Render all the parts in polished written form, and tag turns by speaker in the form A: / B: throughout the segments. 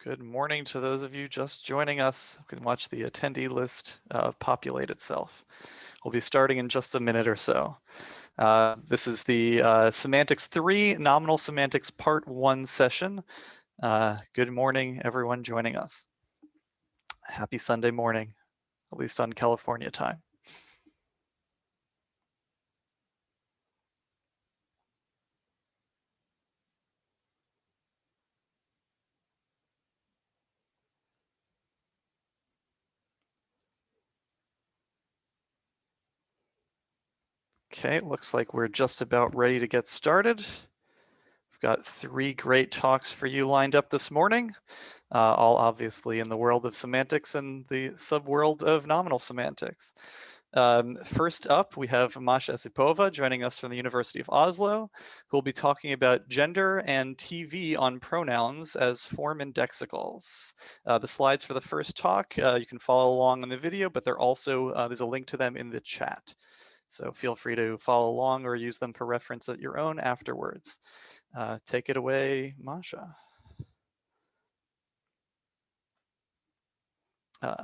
A: Good morning to those of you just joining us. You can watch the attendee list populate itself. We'll be starting in just a minute or so. This is the Semantics 3 Nominal Semantics Part 1 session. Good morning, everyone joining us. Happy Sunday morning, at least on California time. Okay, looks like we're just about ready to get started. We've got 3 great talks for you lined up this morning, all obviously in the world of semantics and the subworld of nominal semantics. First up, we have Masha Esipova joining us from the University of Oslo, who will be talking about gender and TV on pronouns as form indexicals. The slides for the first talk, you can follow along on the video, but they're also, there's a link to them in the chat. So feel free to follow along or use them for reference at your own afterwards. Take it away, Masha. Yeah.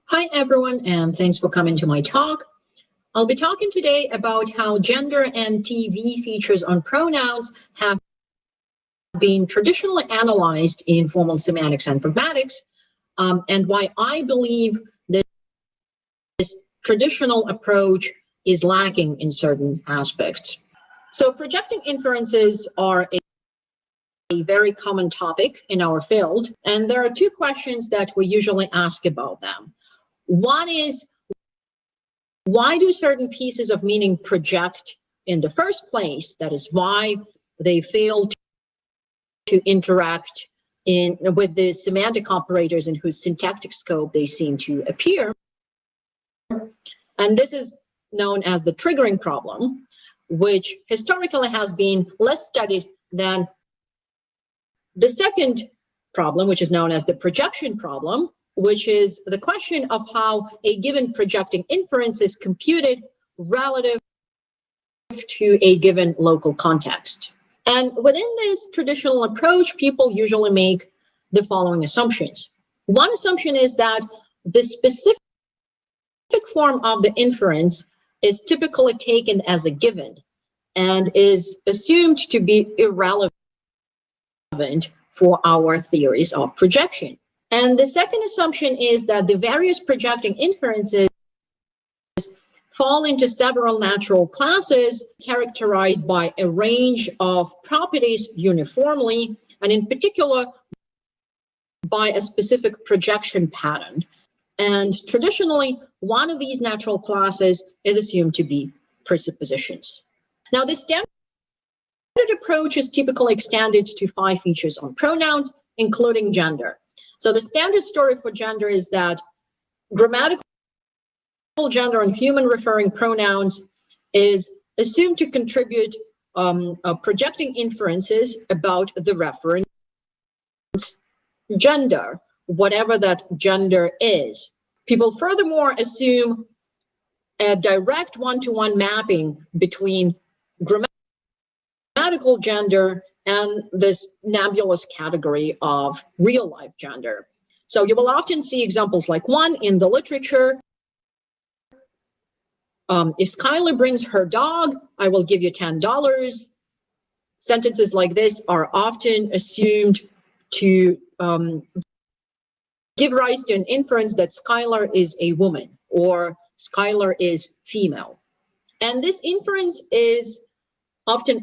B: Hi, everyone, and thanks for coming to my talk. I'll be talking today about how gender and TV features on pronouns have been traditionally analyzed in formal semantics and pragmatics, and why I believe this traditional approach is lacking in certain aspects. So projecting inferences are a very common topic in our field, and there are 2 questions that we usually ask about them. One is, why do certain pieces of meaning project in the first place? That is why they fail to interact with the semantic operators in whose syntactic scope they seem to appear. And this is known as the triggering problem, which historically has been less studied than the second problem, which is known as the projection problem, which is the question of how a given projecting inference is computed relative to a given local context. And within this traditional approach, people usually make the following assumptions. One assumption is that the specific form of the inference is typically taken as a given and is assumed to be irrelevant for our theories of projection. And the second assumption is that the various projecting inferences fall into several natural classes characterized by a range of properties uniformly, and in particular by a specific projection pattern. And traditionally, one of these natural classes is assumed to be presuppositions. Now, the standard approach is typically extended to 5 features on pronouns, including gender. So the standard story for gender is that grammatical gender on human referring pronouns is assumed to contribute projecting inferences about the reference gender, whatever that gender is. People furthermore assume a direct one-to-one mapping between grammatical gender and this nebulous category of real-life gender. So you will often see examples like one in the literature. If Skylar brings her dog, I will give you $10. Sentences like this are often assumed to give rise to an inference that Skylar is a woman or Skylar is female. And this inference is often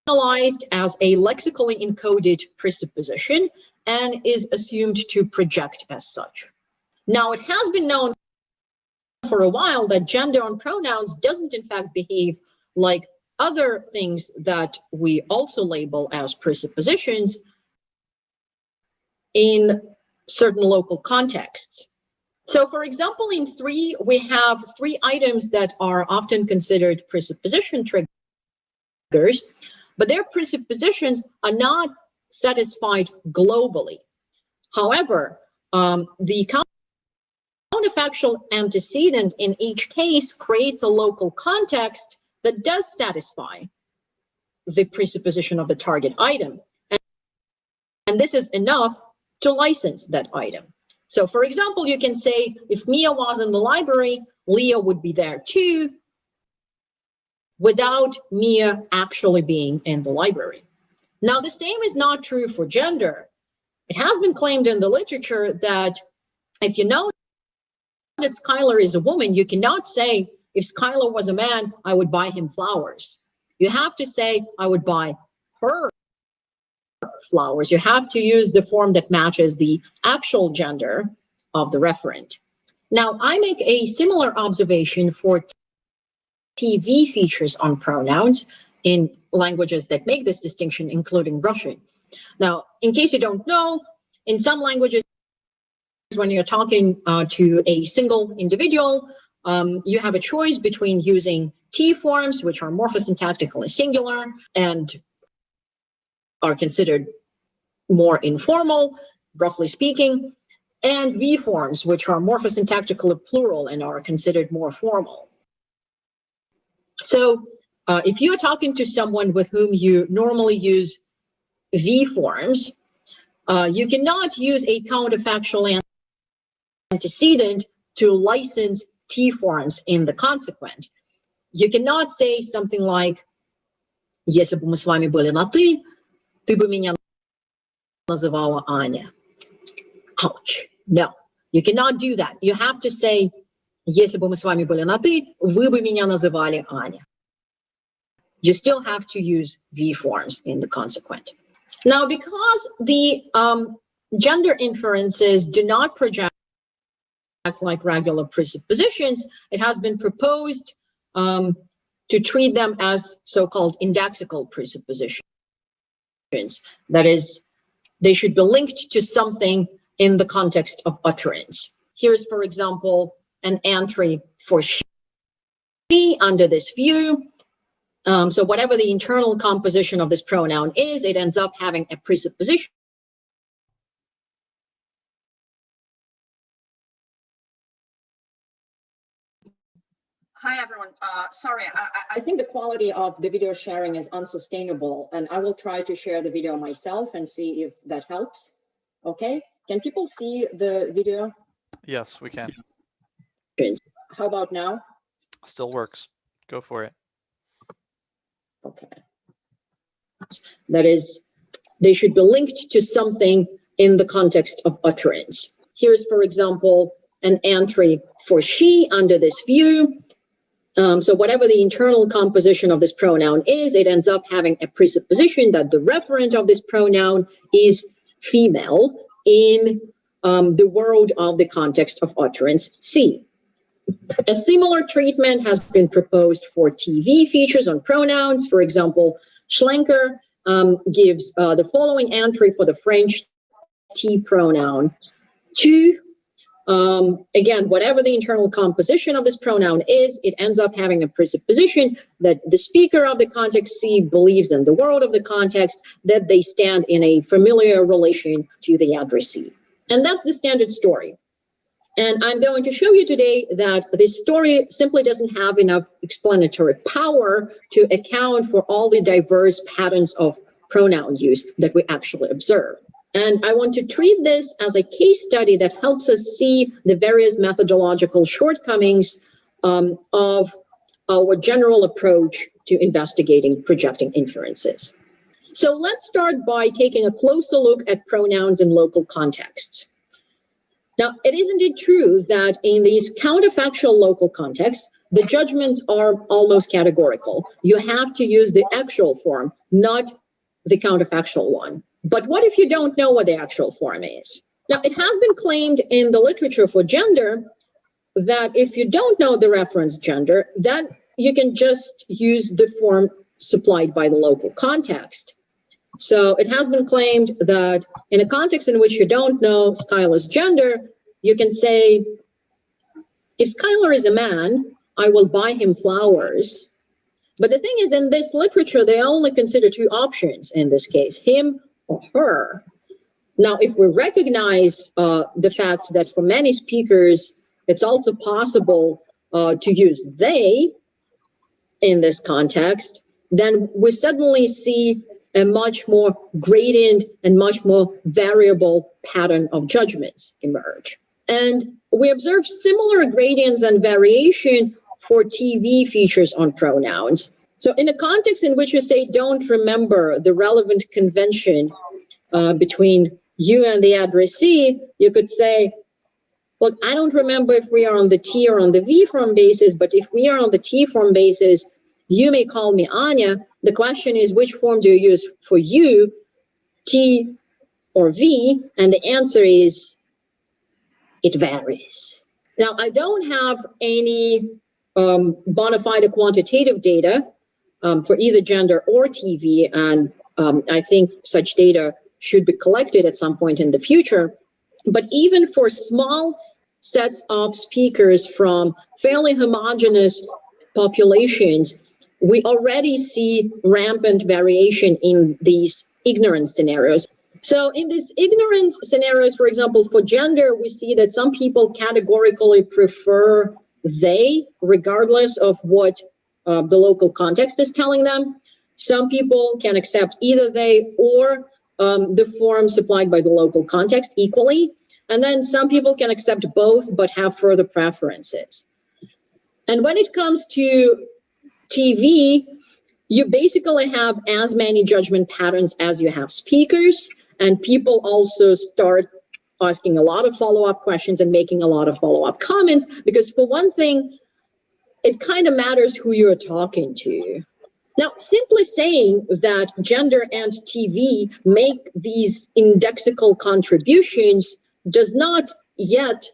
B: analyzed as a lexically encoded presupposition and is assumed to project as such. Now, it has been known for a while that gender on pronouns doesn't in fact behave like other things that we also label as presuppositions in certain local contexts. So for example, in 3, we have 3 items that are often considered presupposition triggers, but their presuppositions are not satisfied globally. However, the counterfactual antecedent in each case creates a local context that does satisfy the presupposition of the target item. And this is enough to license that item. So for example, you can say, if Mia was in the library, Leah would be there too, without Mia actually being in the library. Now, the same is not true for gender. It has been claimed in the literature that if you know that Skylar is a woman, you cannot say, if Skylar was a man, I would buy him flowers. You have to say, I would buy her flowers. You have to use the form that matches the actual gender of the referent. Now, I make a similar observation for TV features on pronouns in languages that make this distinction, including Russian. Now, in case you don't know, in some languages, when you're talking to a single individual, you have a choice between using T forms, which are morphosyntactically singular and are considered more informal, roughly speaking, and V forms, which are morphosyntactically plural and are considered more formal. So if you're talking to someone with whom you normally use V forms, you cannot use a counterfactual antecedent to license T forms in the consequent. You cannot say something like, если бы мы с вами были на ты бы меня называла Аня. Ouch. No, you cannot do that. You have to say, если бы мы с вами были на ты, вы бы меня называли Аня. You still have to use V forms in the consequent. Now, because the gender inferences do not project like regular presuppositions, it has been proposed to treat them as so-called indexical presuppositions. That is, they should be linked to something in the context of utterance. Here's, for example, an entry for she under this view. So whatever the internal composition of this pronoun is, it ends up having a presupposition. Hi, everyone. Sorry, I think the quality of the video sharing is unsustainable, and I will try to share the video myself and see if that helps. Okay, can people see the video?
A: Yes, we can.
B: How about now?
A: Still works. Go for it.
B: Okay. That is, they should be linked to something in the context of utterance. Here's, for example, an entry for she under this view. So whatever the internal composition of this pronoun is, it ends up having a presupposition that the referent of this pronoun is female in the world of the context of utterance C. A similar treatment has been proposed for TV features on pronouns. For example, Schlenker gives the following entry for the French T pronoun to. Again, whatever the internal composition of this pronoun is, it ends up having a presupposition that the speaker of the context C believes in the world of the context, that they stand in a familiar relation to the addressee. And that's the standard story. And I'm going to show you today that this story simply doesn't have enough explanatory power to account for all the diverse patterns of pronoun use that we actually observe. And I want to treat this as a case study that helps us see the various methodological shortcomings of our general approach to investigating projecting inferences. So let's start by taking a closer look at pronouns in local contexts. Now, it isn't it true that in these counterfactual local contexts, the judgments are almost categorical. You have to use the actual form, not the counterfactual one. But what if you don't know what the actual form is? Now, it has been claimed in the literature for gender that if you don't know the reference gender, then you can just use the form supplied by the local context. So it has been claimed that in a context in which you don't know Skylar's gender, you can say, if Skylar is a man, I will buy him flowers. But the thing is, in this literature, they only consider two options in this case, him or her. Now, if we recognize the fact that for many speakers, it's also possible to use they in this context, then we suddenly see a much more gradient and much more variable pattern of judgments emerge. And we observe similar gradients and variation for TV features on pronouns. So in a context in which you say, don't remember the relevant convention between you and the addressee, you could say, look, I don't remember if we are on the T or on the V form basis, but if we are on the T form basis, you may call me Anya. The question is, which form do you use for you, T or V? And the answer is, it varies. Now, I don't have any bona fide quantitative data for either gender or TV, and I think such data should be collected at some point in the future. But even for small sets of speakers from fairly homogeneous populations, we already see rampant variation in these ignorance scenarios. So in these ignorance scenarios, for example, for gender, we see that some people categorically prefer they, regardless of what the local context is telling them. Some people can accept either they or the form supplied by the local context equally. And then some people can accept both, but have further preferences. And when it comes to TV, you basically have as many judgment patterns as you have speakers, and people also start asking a lot of follow-up questions and making a lot of follow-up comments, because for one thing, it kind of matters who you're talking to. Now, simply saying that gender and TV make these indexical contributions does not yet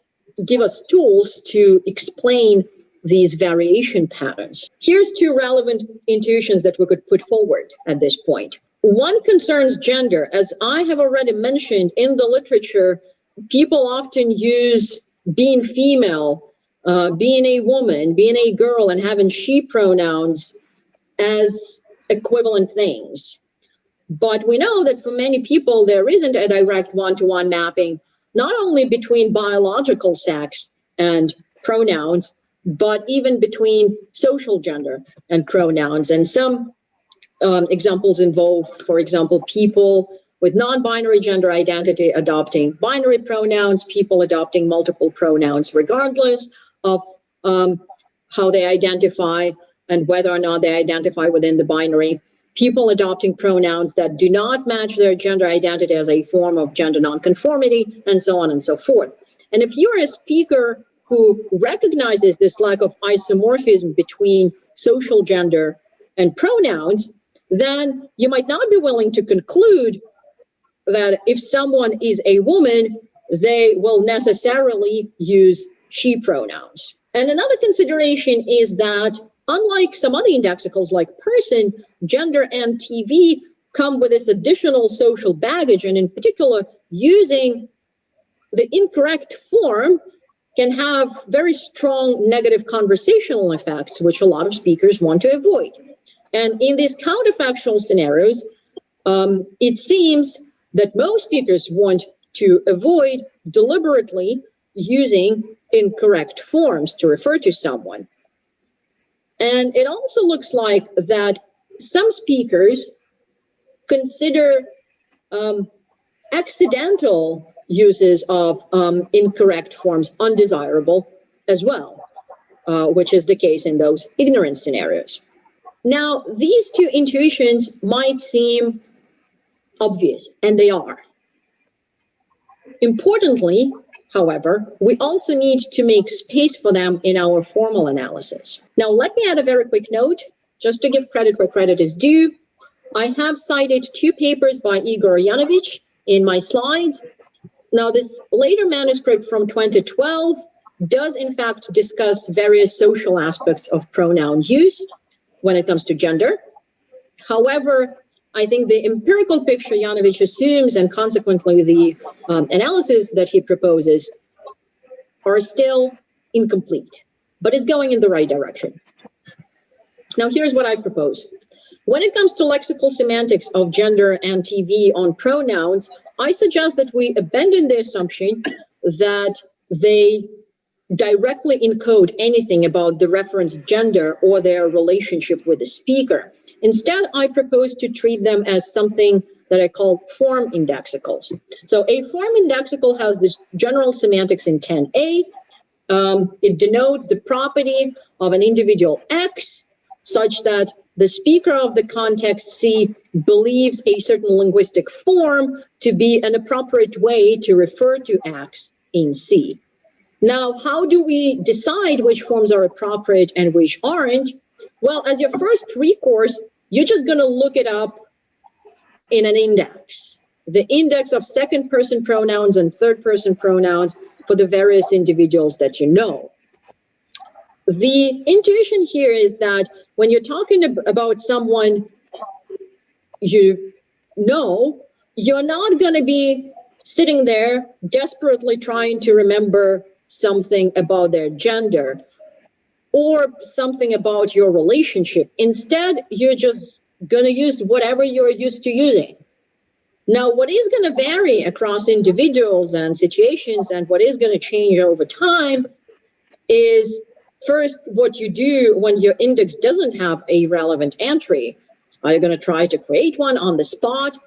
B: give us tools to explain these variation patterns. Here's two relevant intuitions that we could put forward at this point. One concerns gender. As I have already mentioned, in the literature, people often use being female, being a woman, being a girl, and having she pronouns as equivalent things. But we know that for many people, there isn't a direct one-to-one mapping, not only between biological sex and pronouns, but even between social gender and pronouns. And some examples involve, for example, people with non-binary gender identity adopting binary pronouns, people adopting multiple pronouns regardless of how they identify and whether or not they identify within the binary, people adopting pronouns that do not match their gender identity as a form of gender nonconformity, and so on and so forth. And if you're a speaker who recognizes this lack of isomorphism between social gender and pronouns, then you might not be willing to conclude that if someone is a woman, they will necessarily use she pronouns. And another consideration is that unlike some other indexicals like person, gender and TV come with this additional social baggage, and in particular, using the incorrect form can have very strong negative conversational effects, which a lot of speakers want to avoid. And in these counterfactual scenarios, it seems that most speakers want to avoid deliberately using incorrect forms to refer to someone. And it also looks like that some speakers consider accidental uses of incorrect forms undesirable as well, which is the case in those ignorance scenarios. Now, these two intuitions might seem obvious, and they are. Importantly, however, we also need to make space for them in our formal analysis. Now, let me add a very quick note, just to give credit where credit is due. I have cited two papers by Igor Yanovich in my slides. Now, this later manuscript from 2012 does in fact discuss various social aspects of pronoun use when it comes to gender. However, I think the empirical picture Yanovich assumes, and consequently the analysis that he proposes, are still incomplete, but it's going in the right direction. Now, here's what I propose. When it comes to lexical semantics of gender and TV on pronouns, I suggest that we abandon the assumption that they directly encode anything about the reference gender or their relationship with the speaker. Instead, I propose to treat them as something that I call form indexicals. So a form indexical has this general semantics in 10a. It denotes the property of an individual X such that the speaker of the context C believes a certain linguistic form to be an appropriate way to refer to X in C. Now, how do we decide which forms are appropriate and which aren't? Well, as your first recourse, you're just going to look it up in an index, the index of second-person pronouns and third-person pronouns for the various individuals that you know. The intuition here is that when you're talking about someone you know, you're not going to be sitting there desperately trying to remember something about their gender or something about your relationship. Instead, you're just going to use whatever you're used to using. Now, what is going to vary across individuals and situations and what is going to change over time is first what you do when your index doesn't have a relevant entry. Are you going to try to create one on the spot?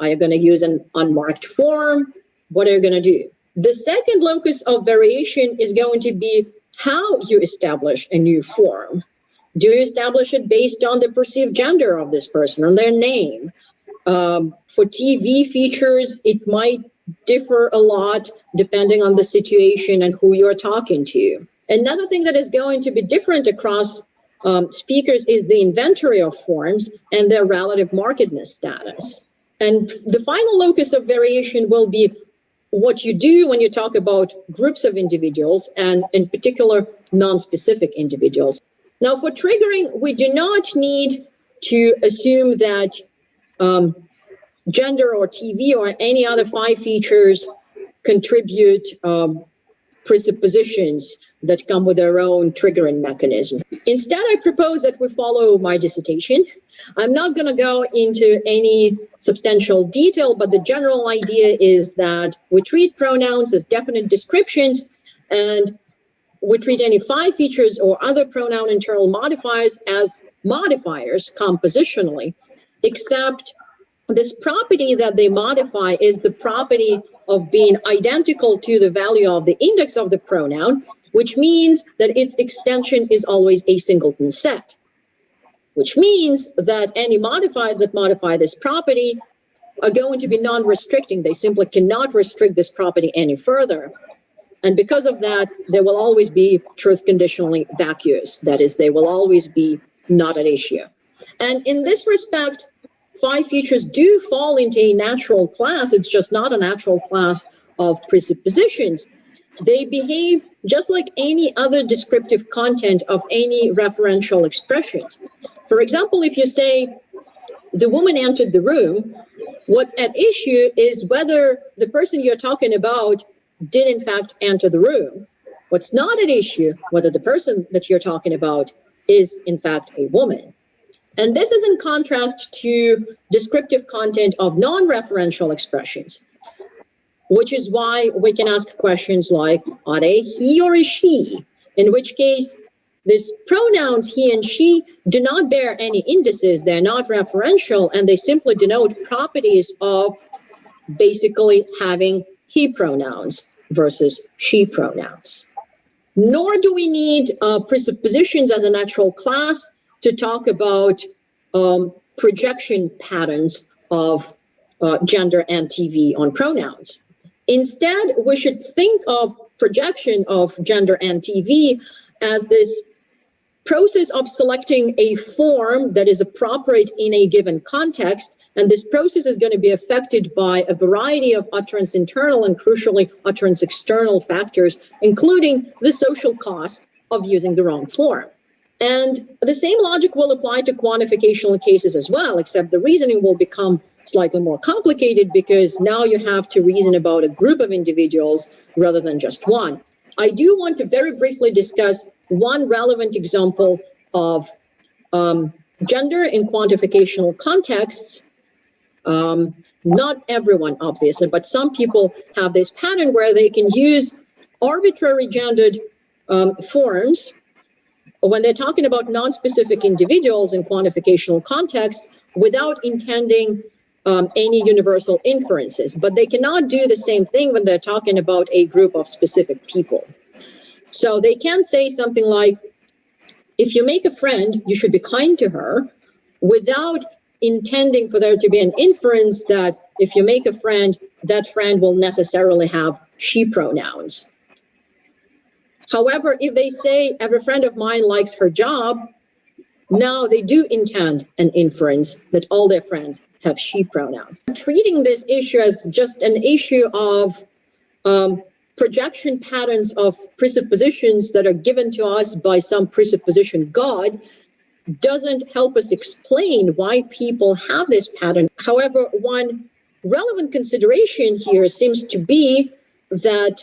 B: Are you going to use an unmarked form? What are you going to do? The second locus of variation is going to be how you establish a new form. Do you establish it based on the perceived gender of this person, on their name? For TV features, it might differ a lot depending on the situation and who you're talking to. Another thing that is going to be different across speakers is the inventory of forms and their relative markedness status. And the final locus of variation will be what you do when you talk about groups of individuals and in particular non-specific individuals. Now, for triggering, we do not need to assume that gender or TV or any other 5 features contribute presuppositions that come with their own triggering mechanism. Instead, I propose that we follow my dissertation. I'm not going to go into any substantial detail, but the general idea is that we treat pronouns as definite descriptions, and we treat any 5 features or other pronoun internal modifiers as modifiers compositionally, except this property that they modify is the property of being identical to the value of the index of the pronoun, which means that its extension is always a singleton set, which means that any modifiers that modify this property are going to be non-restricting. They simply cannot restrict this property any further. And because of that, they will always be truth conditionally vacuous. That is, they will always be not at issue. And in this respect, 5 features do fall into a natural class. It's just not a natural class of presuppositions. They behave just like any other descriptive content of any referential expressions. For example, if you say, the woman entered the room, what's at issue is whether the person you're talking about did in fact enter the room. What's not at issue, whether the person that you're talking about is in fact a woman. And this is in contrast to descriptive content of non-referential expressions, which is why we can ask questions like, are they he or is she? In which case, these pronouns he and she do not bear any indices, they're not referential, and they simply denote properties of basically having he pronouns versus she pronouns. Nor do we need presuppositions as a natural class to talk about projection patterns of gender and TV on pronouns. Instead, we should think of projection of gender and TV as this process of selecting a form that is appropriate in a given context, and this process is going to be affected by a variety of utterance internal and crucially utterance external factors, including the social cost of using the wrong form. And the same logic will apply to quantificational cases as well, except the reasoning will become slightly more complicated because now you have to reason about a group of individuals rather than just one. I do want to very briefly discuss one relevant example of gender in quantificational contexts. Not everyone, obviously, but some people have this pattern where they can use arbitrary gendered forms when they're talking about non-specific individuals in quantificational context without intending any universal inferences, but they cannot do the same thing when they're talking about a group of specific people. So they can say something like, if you make a friend, you should be kind to her, without intending for there to be an inference that if you make a friend, that friend will necessarily have she pronouns. However, if they say every friend of mine likes her job, now they do intend an inference that all their friends have she pronouns. Treating this issue as just an issue of projection patterns of presuppositions that are given to us by some presupposition God doesn't help us explain why people have this pattern. However, one relevant consideration here seems to be that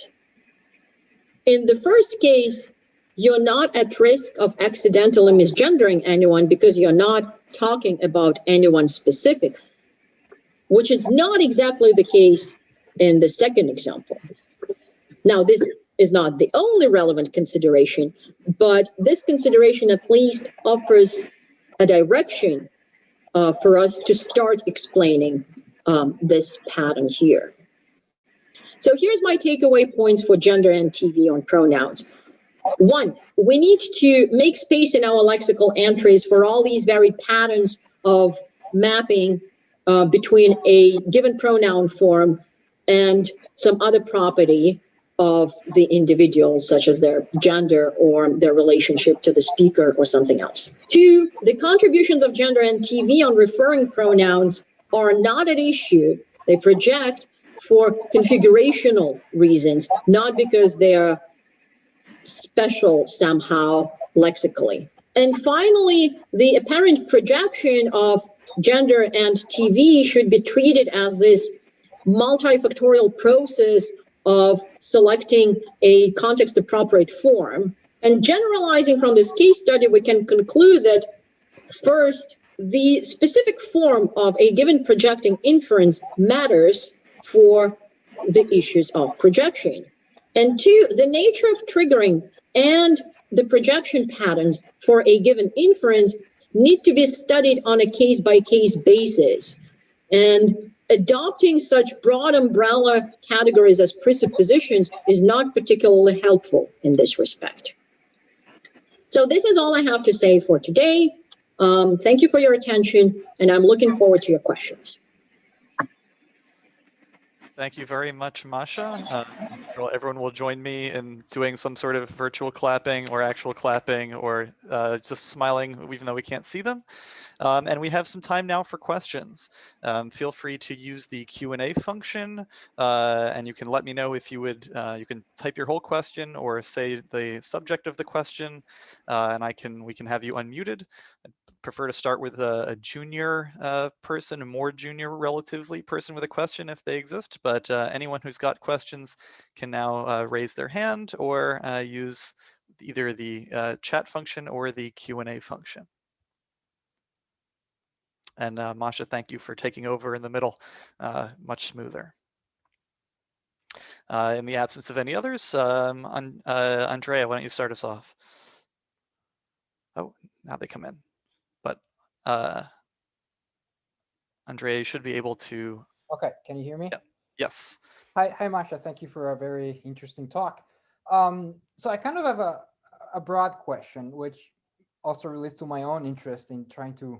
B: in the first case, you're not at risk of accidentally misgendering anyone because you're not talking about anyone specific, which is not exactly the case in the second example. Now, this is not the only relevant consideration, but this consideration at least offers a direction for us to start explaining this pattern here. So here's my takeaway points for gender and TV on pronouns. One, we need to make space in our lexical entries for all these varied patterns of mapping between a given pronoun form and some other property of the individual, such as their gender or their relationship to the speaker or something else. Two, the contributions of gender and TV on referring pronouns are not at issue. They project for configurational reasons, not because they are special somehow lexically. And finally, the apparent projection of gender and TV should be treated as this multifactorial process of selecting a context appropriate form. And generalizing from this case study, we can conclude that first, the specific form of a given projecting inference matters for the issues of projection. And two, the nature of triggering and the projection patterns for a given inference need to be studied on a case-by-case basis. And adopting such broad umbrella categories as presuppositions is not particularly helpful in this respect. So this is all I have to say for today. Thank you for your attention, and I'm looking forward to your questions.
A: Thank you very much, Masha. Everyone will join me in doing some sort of virtual clapping or actual clapping or just smiling, even though we can't see them. And we have some time now for questions. Feel free to use the Q&A function, and you can let me know if you would, you can type your whole question or say the subject of the question, and we can have you unmuted. I'd prefer to start with a junior person, a more junior relatively person with a question if they exist, but anyone who's got questions can now raise their hand or use either the chat function or the Q&A function. And Masha, thank you for taking over in the middle, much smoother. In the absence of any others, Andrea, why don't you start us off? Oh, now they come in. But Andrea, you should be able to.
C: Okay, can you hear me?
A: Yeah. Yes.
C: Hi, Masha. Thank you for a very interesting talk. So I kind of have a broad question, which also relates to my own interest in trying to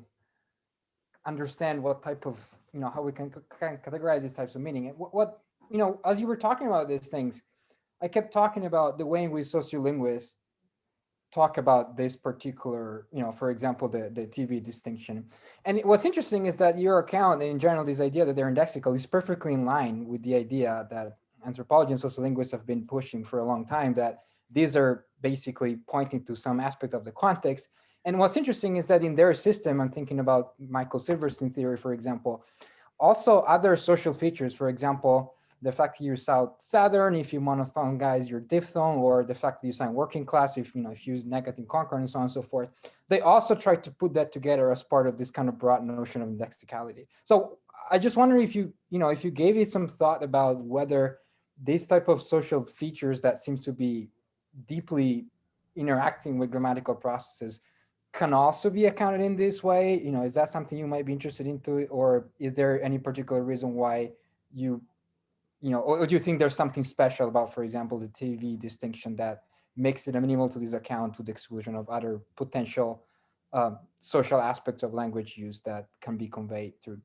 C: understand what type of, how we can categorize these types of meaning. What as you were talking about these things, I kept talking about the way in which sociolinguists talk about this particular, for example, the TV distinction. And what's interesting is that your account, and in general, this idea that they're indexical is perfectly in line with the idea that anthropology and sociolinguists have been pushing for a long time, that these are basically pointing to some aspect of the context. And what's interesting is that in their system, I'm thinking about Michael Silverstein theory, for example, also other social features, for example, the fact that you sound Southern, if you monophthongize your diphthong, or the fact that you sound working class, if you use negative concurrent and so on and so forth. They also try to put that together as part of this kind of broad notion of indexicality. So I just wonder if you gave it some thought about whether these type of social features that seems to be deeply interacting with grammatical processes can also be accounted in this way? Is that something you might be interested into, or is there any particular reason why or do you think there's something special about, for example, the TV distinction that makes it amenable to this account to the exclusion of other potential social aspects of language use that can be conveyed through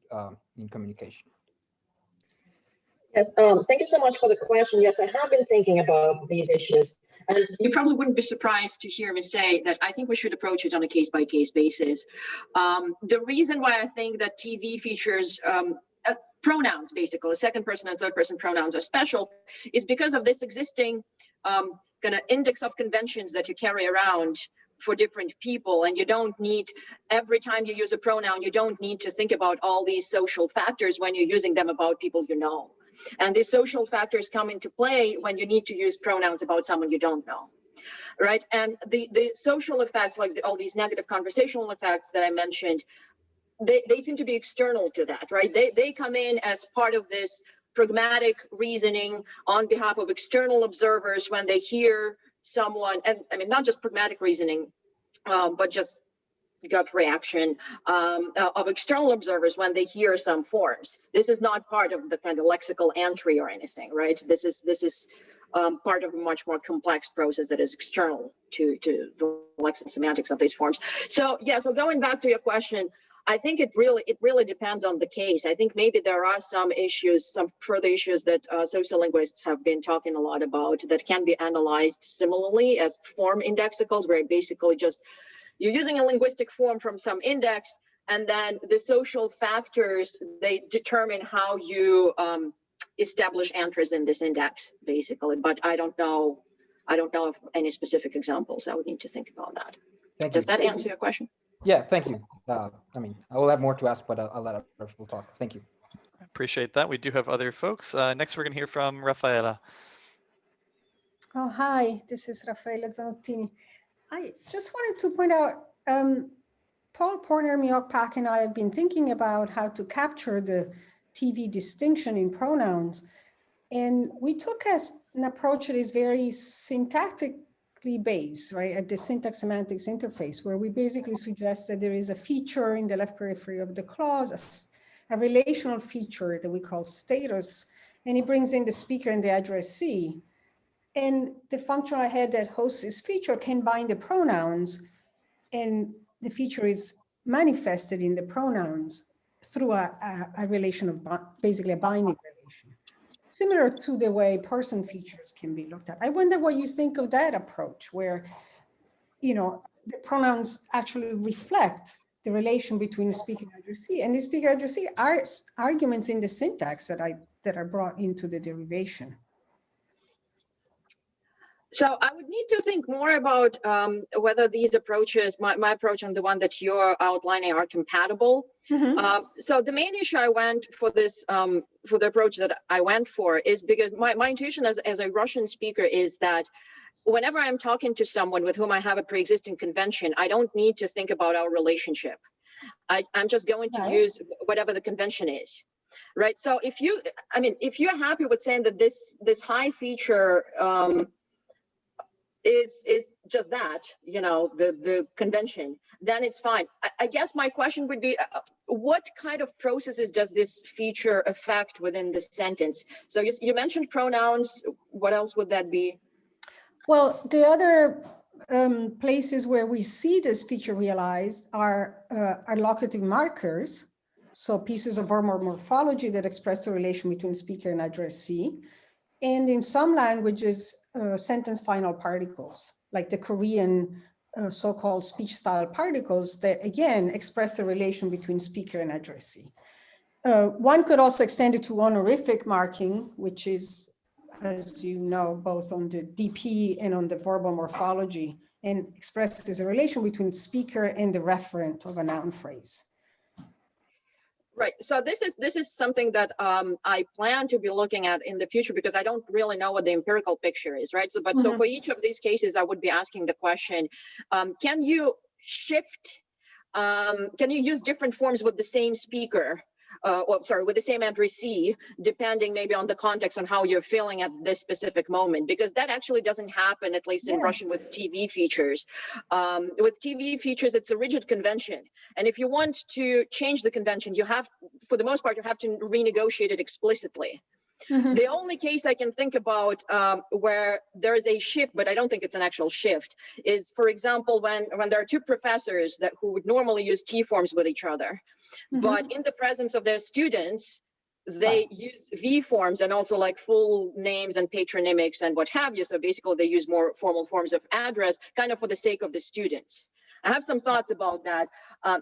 C: in communication?
B: Yes, thank you so much for the question. Yes, I have been thinking about these issues. And you probably wouldn't be surprised to hear me say that I think we should approach it on a case-by-case basis. The reason why I think that TV features pronouns, basically, second person and third person pronouns are special is because of this existing kind of index of conventions that you carry around for different people. And you don't need, every time you use a pronoun, you don't need to think about all these social factors when you're using them about people you know. And these social factors come into play when you need to use pronouns about someone you don't know, right? And the social effects, like all these negative conversational effects that I mentioned, they seem to be external to that, right? They come in as part of this pragmatic reasoning on behalf of external observers when they hear someone, and I mean, not just pragmatic reasoning, but just gut reaction of external observers when they hear some forms. This is not part of the kind of lexical entry or anything, right? This is part of a much more complex process that is external to the lexical semantics of these forms. So yeah, so going back to your question, I think it really depends on the case. I think maybe there are some issues, some further issues that sociolinguists have been talking a lot about that can be analyzed similarly as form indexicals, where basically just you're using a linguistic form from some index, and then the social factors, they determine how you establish entries in this index, basically. But I don't know of any specific examples. I would need to think about that.
C: Thank you.
B: Does that answer your question?
C: Yeah, thank you. I mean, I will have more to ask, but I'll let other people talk. Thank you.
A: I appreciate that. We do have other folks. Next, we're going to hear from Rafaela.
D: Oh, hi, this is Raffaella Zanottini. I just wanted to point out, Paul Porter, Miok-Pak, and I have been thinking about how to capture the TV distinction in pronouns. And we took as an approach that is very syntactically based, right, at the syntax semantics interface, where we basically suggest that there is a feature in the left periphery of the clause, a relational feature that we call status, and it brings in the speaker and the addressee. And the function I had that hosts this feature can bind the pronouns, and the feature is manifested in the pronouns through a relation of basically a binding relation, similar to the way person features can be looked at. I wonder what you think of that approach, where the pronouns actually reflect the relation between the speaker and addressee, and the speaker addressee are arguments in the syntax that are brought into the derivation.
B: So I would need to think more about whether these approaches, my approach and the one that you're outlining, are compatible. Mm-hmm. So the main issue I went for this, for the approach that I went for, is because my intuition as a Russian speaker is that whenever I'm talking to someone with whom I have a pre-existing convention, I don't need to think about our relationship. I'm just going to use whatever the convention is. Right. So if you're happy with saying that this high feature is just that, the convention, then it's fine. I guess my question would be, what kind of processes does this feature affect within the sentence? So you mentioned pronouns. What else would that be?
D: Well, the other places where we see this feature realized are locative markers. So pieces of verbal morphology that express the relation between speaker and addressee. And in some languages, sentence final particles, like the Korean so-called speech style particles that, again, express the relation between speaker and addressee. One could also extend it to honorific marking, which is, as you know, both on the DP and on the verbal morphology, and expresses a relation between speaker and the referent of a noun phrase.
B: Right. So this is something that I plan to be looking at in the future, because I don't really know what the empirical picture is, right? So, so for each of these cases, I would be asking the question: can you shift? Can you use different forms with the same speaker with the same entry C, depending maybe on the context on how you're feeling at this specific moment, because that actually doesn't happen, at least in Russian, with TV features. With TV features, it's a rigid convention. And if you want to change the convention, you have, for the most part, you have to renegotiate it explicitly. The only case I can think about where there is a shift, but I don't think it's an actual shift, is, for example, when there are two professors who would normally use T forms with each other, but in the presence of their students, they use V forms and also like full names and patronymics and what have you. So basically, they use more formal forms of address, kind of for the sake of the students. I have some thoughts about that.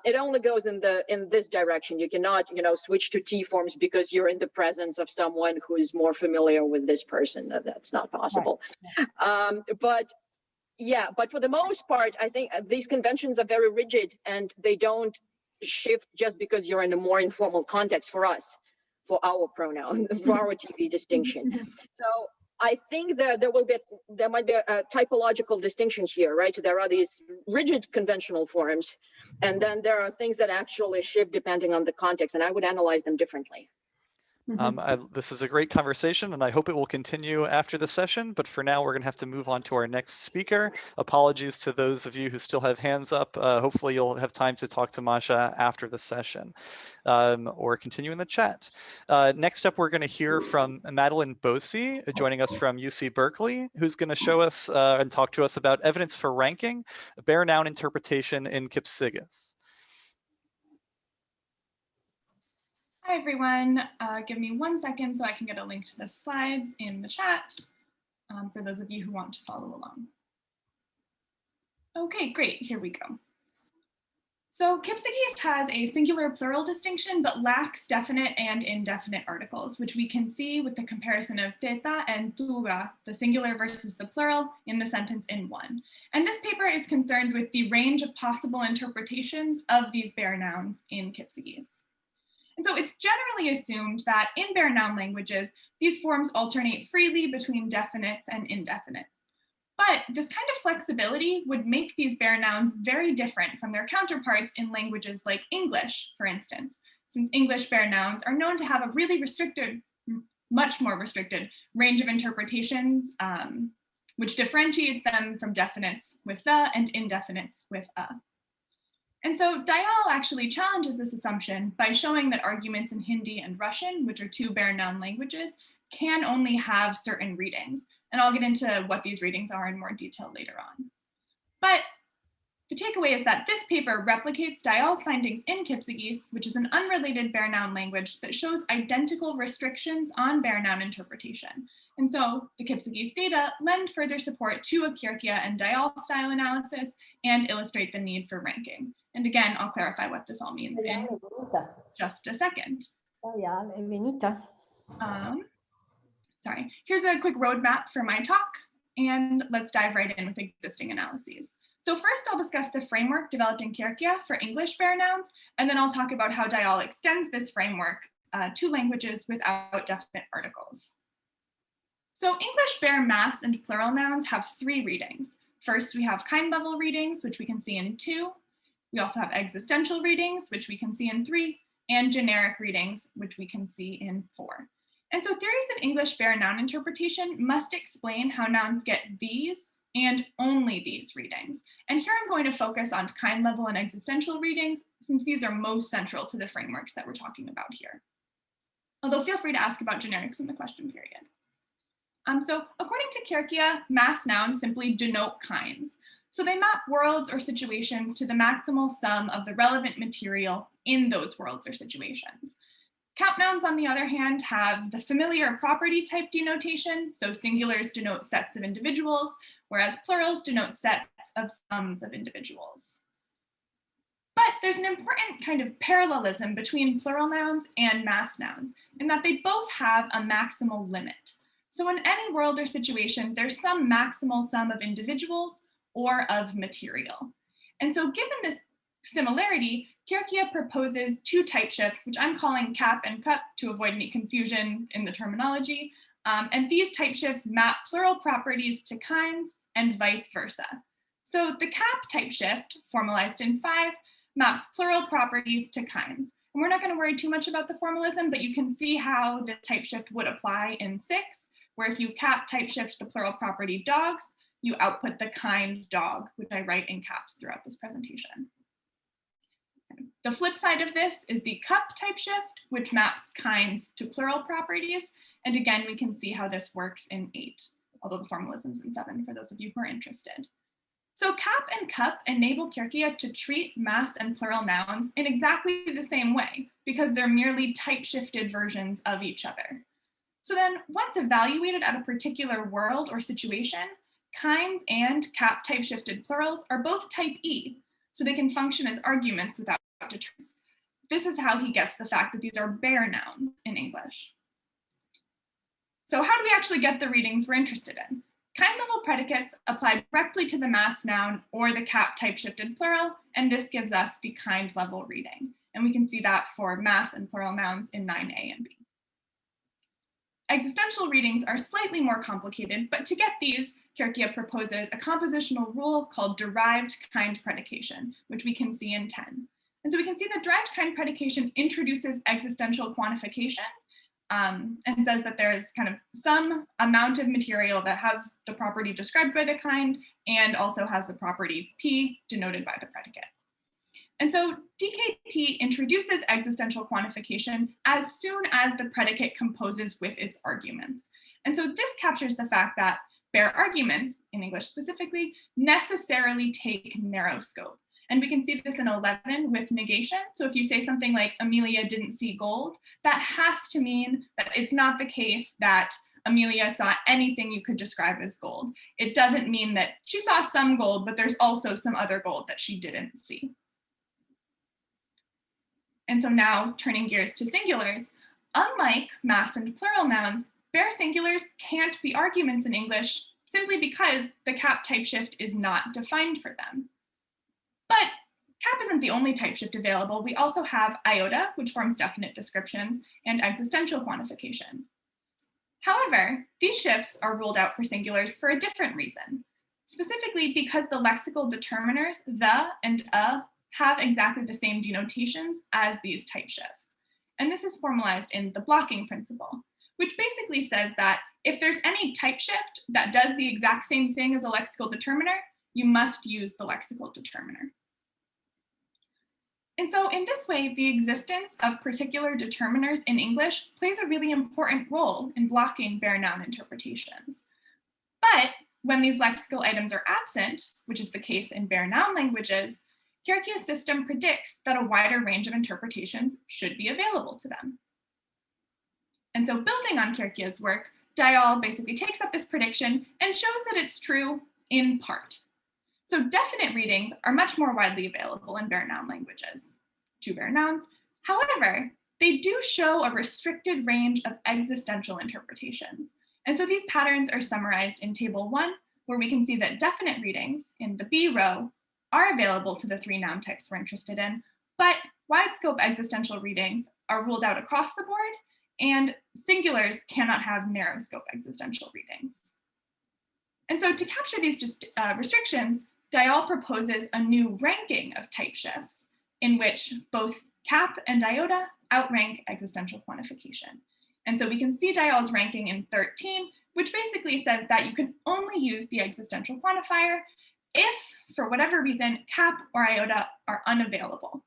B: It only goes in this direction. You cannot, switch to T forms because you're in the presence of someone who is more familiar with this person. That's not possible. But for the most part, I think these conventions are very rigid and they don't shift just because you're in a more informal context for us, for our pronoun, for our TV distinction. So I think that there might be a typological distinction here, right? There are these rigid conventional forms, and then there are things that actually shift depending on the context, and I would analyze them differently.
A: This is a great conversation, and I hope it will continue after the session. But for now, we're going to have to move on to our next speaker. Apologies to those of you who still have hands up. Hopefully, you'll have time to talk to Masha after the session or continue in the chat. Next up, we're going to hear from Madeline Bosey, joining us from UC Berkeley, who's going to show us and talk to us about evidence for ranking, bare noun interpretation in Kipsigis.
E: Hi, everyone. Give me 1 second so I can get a link to the slides in the chat for those of you who want to follow along. Okay, great. Here we go. So Kipsigis has a singular plural distinction, but lacks definite and indefinite articles, which we can see with the comparison of theta and tura, the singular versus the plural, in the sentence in one. And this paper is concerned with the range of possible interpretations of these bare nouns in Kipsigis. And so it's generally assumed that in bare noun languages, these forms alternate freely between definites and indefinites. But this kind of flexibility would make these bare nouns very different from their counterparts in languages like English, for instance, since English bare nouns are known to have a really restricted, much more restricted range of interpretations, which differentiates them from definites with the and indefinites with a. And so Dayal actually challenges this assumption by showing that arguments in Hindi and Russian, which are two bare noun languages, can only have certain readings. And I'll get into what these readings are in more detail later on. But the takeaway is that this paper replicates Dayal's findings in Kipsigis, which is an unrelated bare noun language that shows identical restrictions on bare noun interpretation. And so the Kipsigis data lend further support to a Kierkegaard and Dayal style analysis and illustrate the need for ranking. And again, I'll clarify what this all means in just a second. Sorry, here's a quick roadmap for my talk, and let's dive right in with existing analyses. So first, I'll discuss the framework developed in Kierkegaard for English bare nouns, and then I'll talk about how Dayal extends this framework to languages without definite articles. So English bare mass and plural nouns have three readings. First, we have kind level readings, which we can see in 2. We also have existential readings, which we can see in 3, and generic readings, which we can see in 4. And so theories of English bare noun interpretation must explain how nouns get these and only these readings. And here I'm going to focus on kind level and existential readings, since these are most central to the frameworks that we're talking about here. Although feel free to ask about generics in the question period. So according to Kierkegaard, mass nouns simply denote kinds. So they map worlds or situations to the maximal sum of the relevant material in those worlds or situations. Count nouns, on the other hand, have the familiar property type denotation. So singulars denote sets of individuals, whereas plurals denote sets of sums of individuals. But there's an important kind of parallelism between plural nouns and mass nouns in that they both have a maximal limit. So in any world or situation, there's some maximal sum of individuals or of material. And so given this similarity, Kierkegaard proposes two type shifts, which I'm calling cap and cup to avoid any confusion in the terminology. And these type shifts map plural properties to kinds and vice versa. So the cap type shift, formalized in 5, maps plural properties to kinds. And we're not going to worry too much about the formalism, but you can see how the type shift would apply in 6, where if you cap type shift the plural property dogs, you output the kind dog, which I write in caps throughout this presentation. The flip side of this is the cup type shift, which maps kinds to plural properties. And again, we can see how this works in 8, although the formalism's in 7 for those of you who are interested. So cap and cup enable Kierkegaard to treat mass and plural nouns in exactly the same way, because they're merely type shifted versions of each other. So then once evaluated at a particular world or situation, kinds and cap type shifted plurals are both type E, so they can function as arguments without determinants. This is how he gets the fact that these are bare nouns in English. So how do we actually get the readings we're interested in? Kind level predicates apply directly to the mass noun or the cap type shifted plural, and this gives us the kind level reading. And we can see that for mass and plural nouns in 9a and b. Existential readings are slightly more complicated, but to get these, Kierkegaard proposes a compositional rule called derived kind predication, which we can see in 10. And so we can see that derived kind predication introduces existential quantification, and says that there's kind of some amount of material that has the property described by the kind and also has the property P denoted by the predicate. And so DKP introduces existential quantification as soon as the predicate composes with its arguments. And so this captures the fact that bare arguments, in English specifically, necessarily take narrow scope. And we can see this in 11 with negation. So if you say something like Amelia didn't see gold, that has to mean that it's not the case that Amelia saw anything you could describe as gold. It doesn't mean that she saw some gold, but there's also some other gold that she didn't see. And so now turning gears to singulars, unlike mass and plural nouns, bare singulars can't be arguments in English simply because the cap type shift is not defined for them. But cap isn't the only type shift available. We also have iota, which forms definite descriptions, and existential quantification. However, these shifts are ruled out for singulars for a different reason, specifically because the lexical determiners the and have exactly the same denotations as these type shifts. And this is formalized in the blocking principle, which basically says that if there's any type shift that does the exact same thing as a lexical determiner, you must use the lexical determiner. And so in this way, the existence of particular determiners in English plays a really important role in blocking bare noun interpretations. But when these lexical items are absent, which is the case in bare noun languages, Kierkegaard's system predicts that a wider range of interpretations should be available to them. And so building on Kierkegaard's work, Dial basically takes up this prediction and shows that it's true in part. So definite readings are much more widely available in bare noun languages, to bare nouns. However, they do show a restricted range of existential interpretations. And so these patterns are summarized in table 1, where we can see that definite readings in the B row are available to the 3 noun types we're interested in, but wide scope existential readings are ruled out across the board, and singulars cannot have narrow scope existential readings. And so to capture these restrictions, Dial proposes a new ranking of type shifts in which both cap and iota outrank existential quantification. And so we can see Dial's ranking in 13, which basically says that you can only use the existential quantifier if, for whatever reason, cap or iota are unavailable.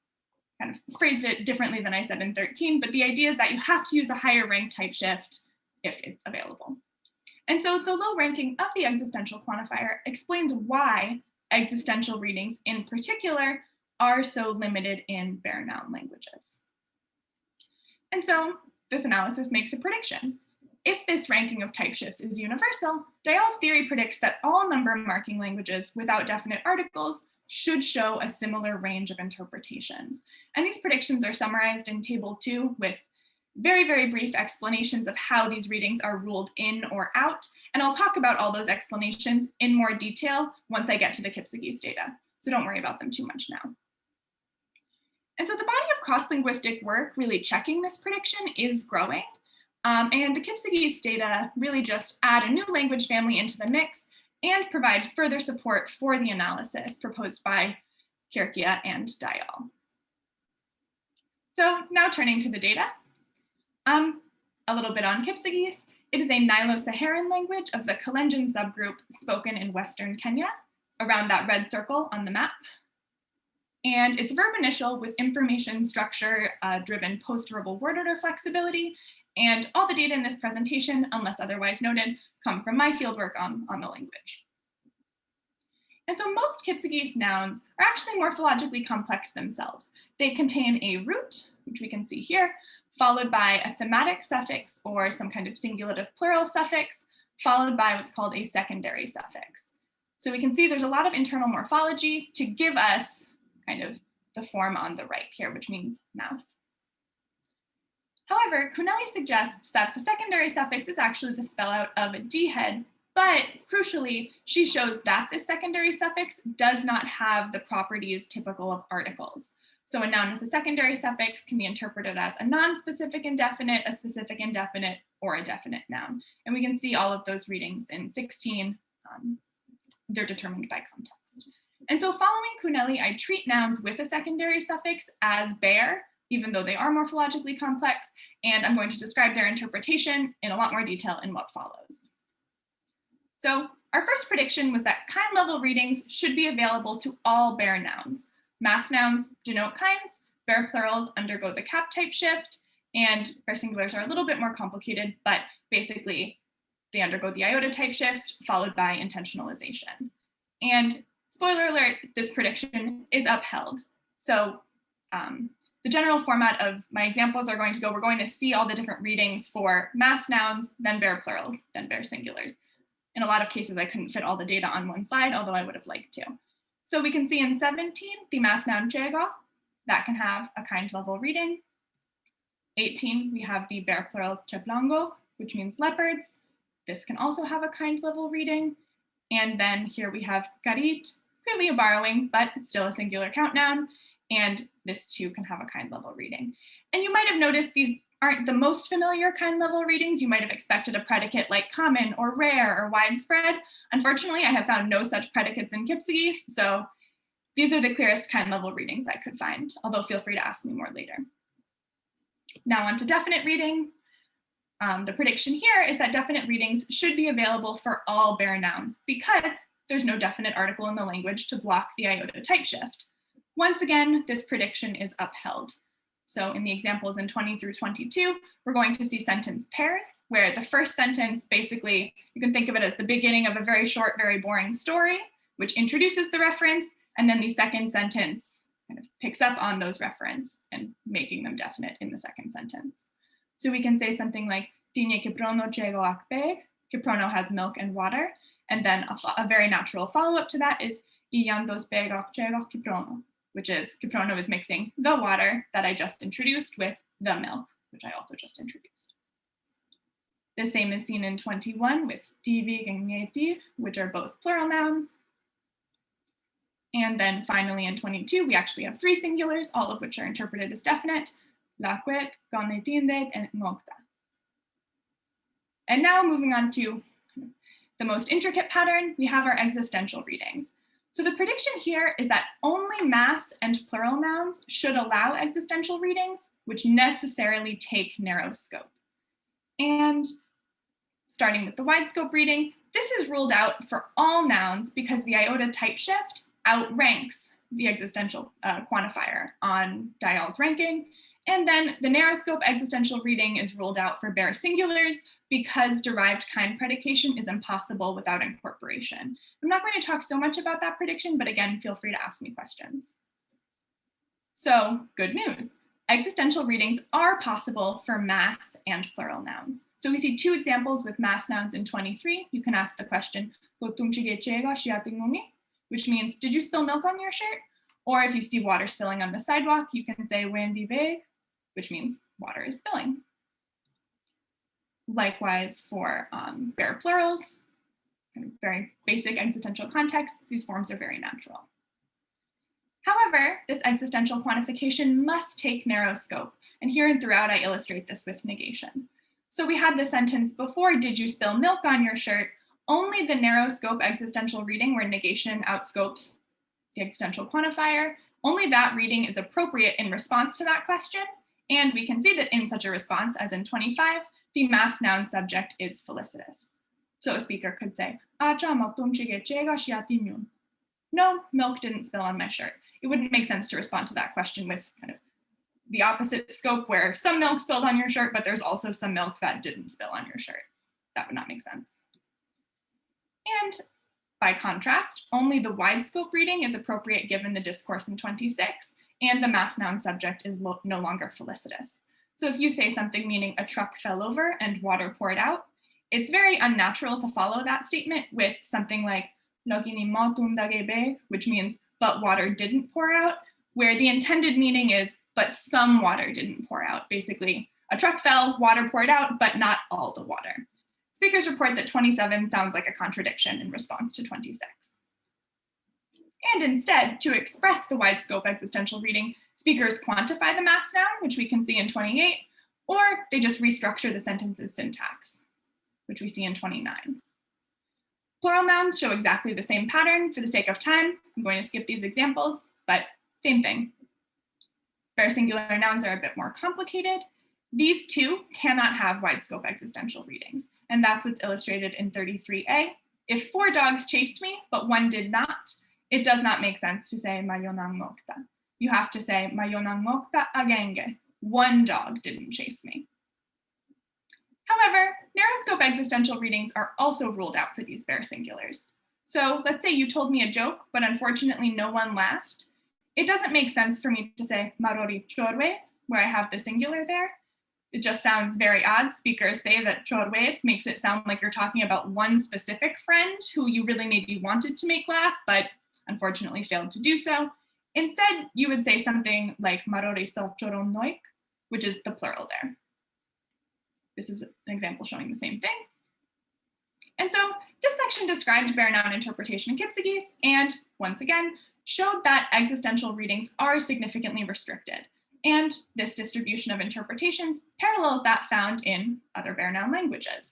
E: Kind of phrased it differently than I said in 13, but the idea is that you have to use a higher rank type shift if it's available. And so the low ranking of the existential quantifier explains why existential readings in particular are so limited in bare noun languages. And so this analysis makes a prediction. If this ranking of type shifts is universal, Dial's theory predicts that all number marking languages without definite articles should show a similar range of interpretations. And these predictions are summarized in table 2 with very, very brief explanations of how these readings are ruled in or out. And I'll talk about all those explanations in more detail once I get to the Kipsigis data. So don't worry about them too much now. And so the body of cross-linguistic work really checking this prediction is growing. And the Kipsigis data really just add a new language family into the mix and provide further support for the analysis proposed by Kierkegaard and Dial. So now turning to the data, a little bit on Kipsigis. It is a Nilo-Saharan language of the Kalenjin subgroup spoken in Western Kenya, around that red circle on the map. And it's verb initial with information structure driven post-verbal word order flexibility. And all the data in this presentation, unless otherwise noted, come from my fieldwork on the language. And so most Kipsigis nouns are actually morphologically complex themselves. They contain a root, which we can see here, followed by a thematic suffix or some kind of singulative plural suffix, followed by what's called a secondary suffix. So we can see there's a lot of internal morphology to give us kind of the form on the right here, which means mouth. However, Kuneli suggests that the secondary suffix is actually the spell out of a D head, but crucially, she shows that this secondary suffix does not have the properties typical of articles. So a noun with a secondary suffix can be interpreted as a non-specific indefinite, a specific indefinite, or a definite noun. And we can see all of those readings in 16. They're determined by context. And so following Kuneli, I treat nouns with a secondary suffix as bare, even though they are morphologically complex, and I'm going to describe their interpretation in a lot more detail in what follows. So our first prediction was that kind level readings should be available to all bare nouns. Mass nouns denote kinds, bare plurals undergo the cap type shift, and bare singulars are a little bit more complicated, but basically they undergo the iota type shift followed by intentionalization. And spoiler alert, this prediction is upheld. So the general format of my examples are going to go, we're going to see all the different readings for mass nouns, then bare plurals, then bare singulars. In a lot of cases, I couldn't fit all the data on one slide, although I would have liked to. So we can see in 17, the mass noun chego, that can have a kind level reading. 18, we have the bare plural cheplongo, which means leopards. This can also have a kind level reading. And then here we have karit, clearly a borrowing, but still a singular count noun. And this too can have a kind level reading. And you might have noticed these aren't the most familiar kind level readings. You might have expected a predicate like common or rare or widespread. Unfortunately, I have found no such predicates in Kipsigis, so these are the clearest kind level readings I could find, although feel free to ask me more later. Now on to definite readings. The prediction here is that definite readings should be available for all bare nouns because there's no definite article in the language to block the iota type shift. Once again, this prediction is upheld. So in the examples in 20 through 22, we're going to see sentence pairs, where the first sentence, basically, you can think of it as the beginning of a very short, very boring story, which introduces the reference, and then the second sentence kind of picks up on those reference and making them definite in the second sentence. So we can say something like, Dinie kiprono chego akbeg, kiprono has milk and water, and then a very natural follow-up to that is, iyan dos begok chego kiprono, which is kiprono is mixing the water that I just introduced with the milk, which I also just introduced. The same is seen in 21 with divig and ngeti, which are both plural nouns. And then finally in 22, we actually have three singulars, all of which are interpreted as definite, lakwet, gonetindeg, and ngokta. And now moving on to the most intricate pattern, we have our existential readings. So the prediction here is that only mass and plural nouns should allow existential readings, which necessarily take narrow scope. And starting with the wide scope reading, this is ruled out for all nouns because the iota type shift outranks the existential quantifier on Dial's ranking. And then the narrow scope existential reading is ruled out for bare singulars because derived kind predication is impossible without incorporation. I'm not going to talk so much about that prediction, but again, feel free to ask me questions. So good news, existential readings are possible for mass and plural nouns. So we see two examples with mass nouns in 23. You can ask the question, which means, did you spill milk on your shirt? Or if you see water spilling on the sidewalk, you can say, which means water is spilling. Likewise for bare plurals, kind of very basic existential context, these forms are very natural. However, this existential quantification must take narrow scope. And here and throughout, I illustrate this with negation. So we had the sentence before, did you spill milk on your shirt? Only the narrow scope existential reading where negation outscopes the existential quantifier, only that reading is appropriate in response to that question. And we can see that in such a response as in 25, the mass noun subject is felicitous. So a speaker could say, no, milk didn't spill on my shirt. It wouldn't make sense to respond to that question with kind of the opposite scope where some milk spilled on your shirt, but there's also some milk that didn't spill on your shirt. That would not make sense. And by contrast, only the wide scope reading is appropriate given the discourse in 26, and the mass noun subject is no longer felicitous. So if you say something meaning a truck fell over and water poured out, it's very unnatural to follow that statement with something like which means but water didn't pour out, where the intended meaning is but some water didn't pour out. Basically, a truck fell, water poured out, but not all the water. Speakers report that 27 sounds like a contradiction in response to 26. And instead, to express the wide scope existential reading, speakers quantify the mass noun, which we can see in 28, or they just restructure the sentence's syntax, which we see in 29. Plural nouns show exactly the same pattern. For the sake of time, I'm going to skip these examples, but same thing. Bare singular nouns are a bit more complicated. These two cannot have wide scope existential readings, and that's what's illustrated in 33a. If 4 dogs chased me, but 1 did not, it does not make sense to say mayonang mokta. You have to say mayonang mokta agenge. 1 dog didn't chase me. However, narrow scope existential readings are also ruled out for these bare singulars. So let's say you told me a joke, but unfortunately no one laughed. It doesn't make sense for me to say marori chorwe, where I have the singular there. It just sounds very odd. Speakers say that chorwe makes it sound like you're talking about one specific friend who you really maybe wanted to make laugh, but unfortunately failed to do so. Instead, you would say something like marori so choron noik, which is the plural there. This is an example showing the same thing. And so this section described bare noun interpretation in Kipsigis, and once again, showed that existential readings are significantly restricted. And this distribution of interpretations parallels that found in other bare noun languages.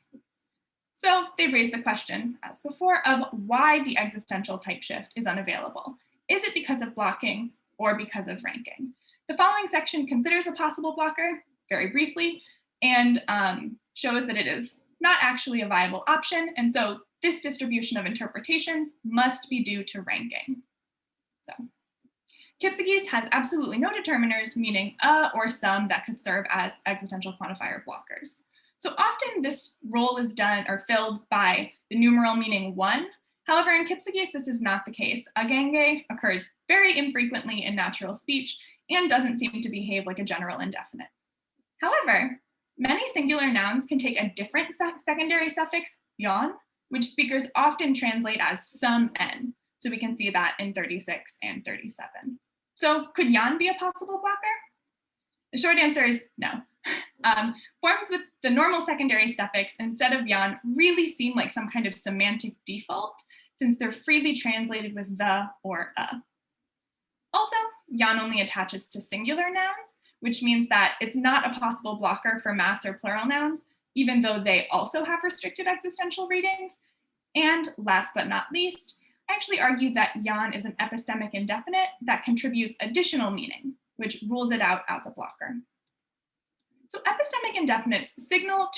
E: So they raise the question, as before, of why the existential type shift is unavailable. Is it because of blocking or because of ranking? The following section considers a possible blocker, very briefly, and shows that it is not actually a viable option. And so this distribution of interpretations must be due to ranking. So Kipsigis has absolutely no determiners, meaning a or some that could serve as existential quantifier blockers. So often this role is done or filled by the numeral meaning 1. However, in Kipsigis, this is not the case. Agenge occurs very infrequently in natural speech and doesn't seem to behave like a general indefinite. However, many singular nouns can take a different secondary suffix, yon, which speakers often translate as some n. So we can see that in 36 and 37. So could yon be a possible blocker? The short answer is no. Forms with the normal secondary suffix instead of yon really seem like some kind of semantic default, since they're freely translated with the or a. Also, yon only attaches to singular nouns, which means that it's not a possible blocker for mass or plural nouns, even though they also have restricted existential readings. And last but not least, I actually argue that yon is an epistemic indefinite that contributes additional meaning, which rules it out as a blocker. So epistemic indefinites signal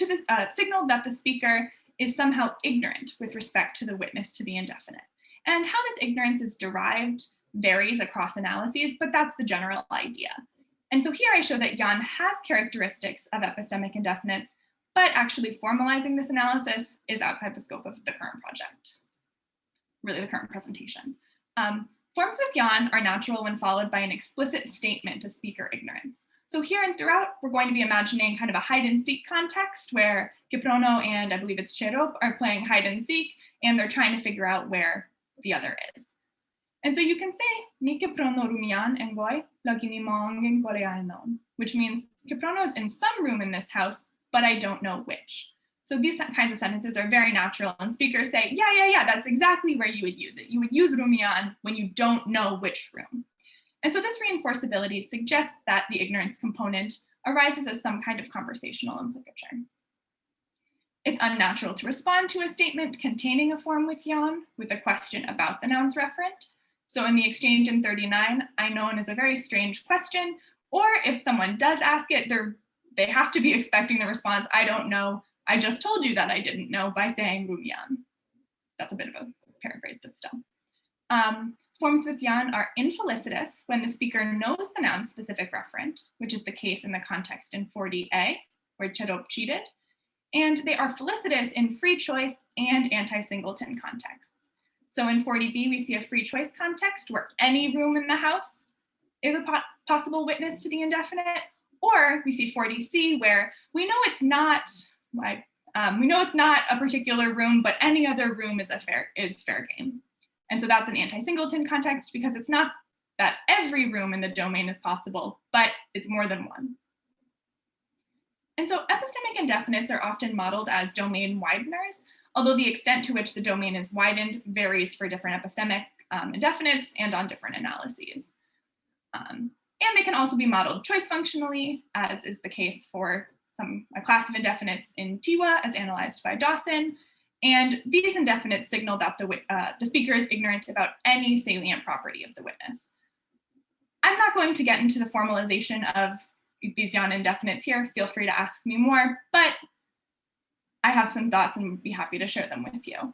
E: that the speaker is somehow ignorant with respect to the witness to the indefinite. And how this ignorance is derived varies across analyses, but that's the general idea. And so here I show that yon has characteristics of epistemic indefinites, but actually formalizing this analysis is outside the scope of the current project, really the current presentation. Forms with yon are natural when followed by an explicit statement of speaker ignorance. So here and throughout, we're going to be imagining kind of a hide and seek context where Kiprono and I believe it's Cherop are playing hide and seek, and they're trying to figure out where the other is. And so you can say, Mi Kiprono rumian engoy, lagini mongin koreainon, which means Kiprono is in some room in this house, but I don't know which. So these kinds of sentences are very natural, and speakers say, yeah, that's exactly where you would use it. You would use rumian when you don't know which room. And so this reinforceability suggests that the ignorance component arises as some kind of conversational implicature. It's unnatural to respond to a statement containing a form with yon with a question about the noun's referent. So in the exchange in 39, I known as a very strange question Or if someone does ask it, they have to be expecting the response, I don't know, I just told you that I didn't know, by saying rumyan. That's a bit of a paraphrase, but still. Forms with yan are infelicitous when the speaker knows the noun's specific referent, which is the case in the context in 40a, where cherop cheated, and they are felicitous in free choice and anti-singleton contexts. So in 40b, we see a free choice context where any room in the house is a possible witness to the indefinite, or we see 40c where we know it's not a particular room, but any other room is fair game. And so that's an anti-singleton context because it's not that every room in the domain is possible, but it's more than one. And so epistemic indefinites are often modeled as domain wideners, although the extent to which the domain is widened varies for different epistemic indefinites and on different analyses. And they can also be modeled choice functionally, as is the case for a class of indefinites in Tiwa as analyzed by Dawson. And these indefinites signal that the speaker is ignorant about any salient property of the witness. I'm not going to get into the formalization of these yan indefinites here. Feel free to ask me more, but I have some thoughts and would be happy to share them with you.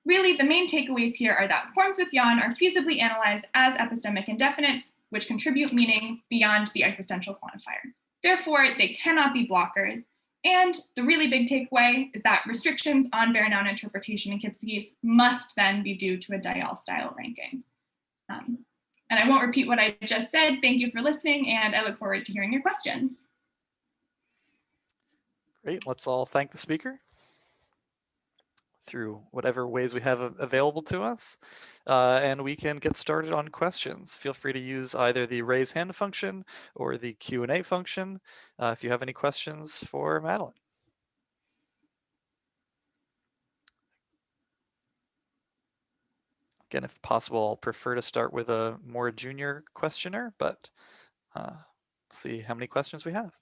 E: Really, the main takeaways here are that forms with yan are feasibly analyzed as epistemic indefinites, which contribute meaning beyond the existential quantifier. Therefore, they cannot be blockers. And the really big takeaway is that restrictions on bare noun interpretation in Kipsigis must then be due to a Dial style ranking. And I won't repeat what I just said. Thank you for listening, and I look forward to hearing your questions.
A: Great, let's all thank the speaker through whatever ways we have available to us. And we can get started on questions. Feel free to use either the raise hand function or the Q&A function if you have any questions for Madeline. Again, if possible, I'll prefer to start with a more junior questioner, but see how many questions we have.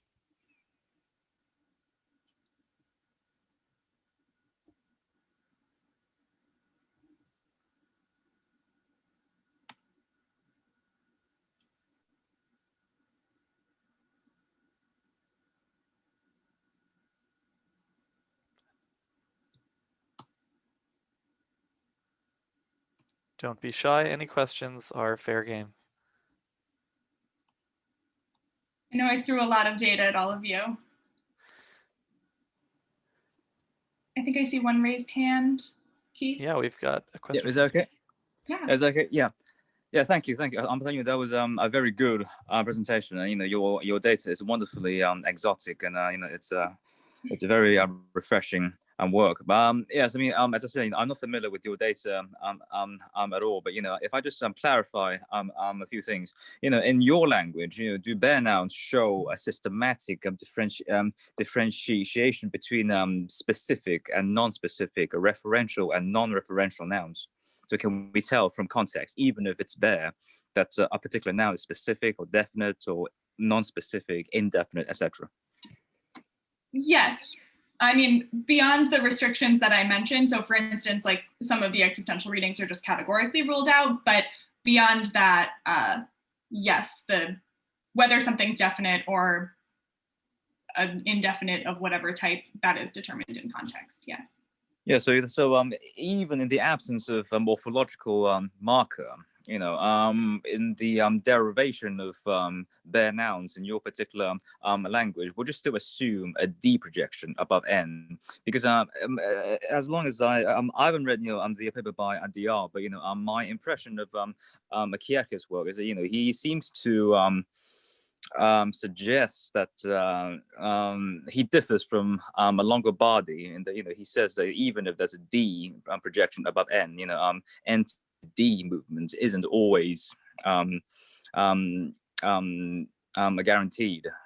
A: Don't be shy. Any questions are fair game.
E: I know I threw a lot of data at all of you. I think I see one raised hand. Keith?
A: Yeah, we've got a question.
F: Yeah, is that okay?
E: Yeah.
F: Is that okay? Yeah. Yeah, thank you. I'm telling you, that was a very good presentation. Your data is wonderfully exotic, and it's a very refreshing work. But yes, I mean, as I said, I'm not familiar with your data at all. But if I just clarify a few things, in your language, do bare nouns show a systematic differentiation between specific and non-specific, referential and non-referential nouns? So can we tell from context, even if it's bare, that a particular noun is specific or definite or non-specific, indefinite, etc.?
E: Yes. I mean, beyond the restrictions that I mentioned, so for instance, like some of the existential readings are just categorically ruled out, but beyond that, yes, whether something's definite or an indefinite of whatever type, that is determined in context, yes.
F: Yeah, so even in the absence of a morphological marker, in the derivation of bare nouns in your particular language, would you still assume a D projection above N? Because as long as I haven't read the paper by DR, but my impression of Kierkegaard's work is that he seems to suggests that he differs from Longobardi in that he says that even if there's a D projection above N, N to D movement isn't always guaranteed.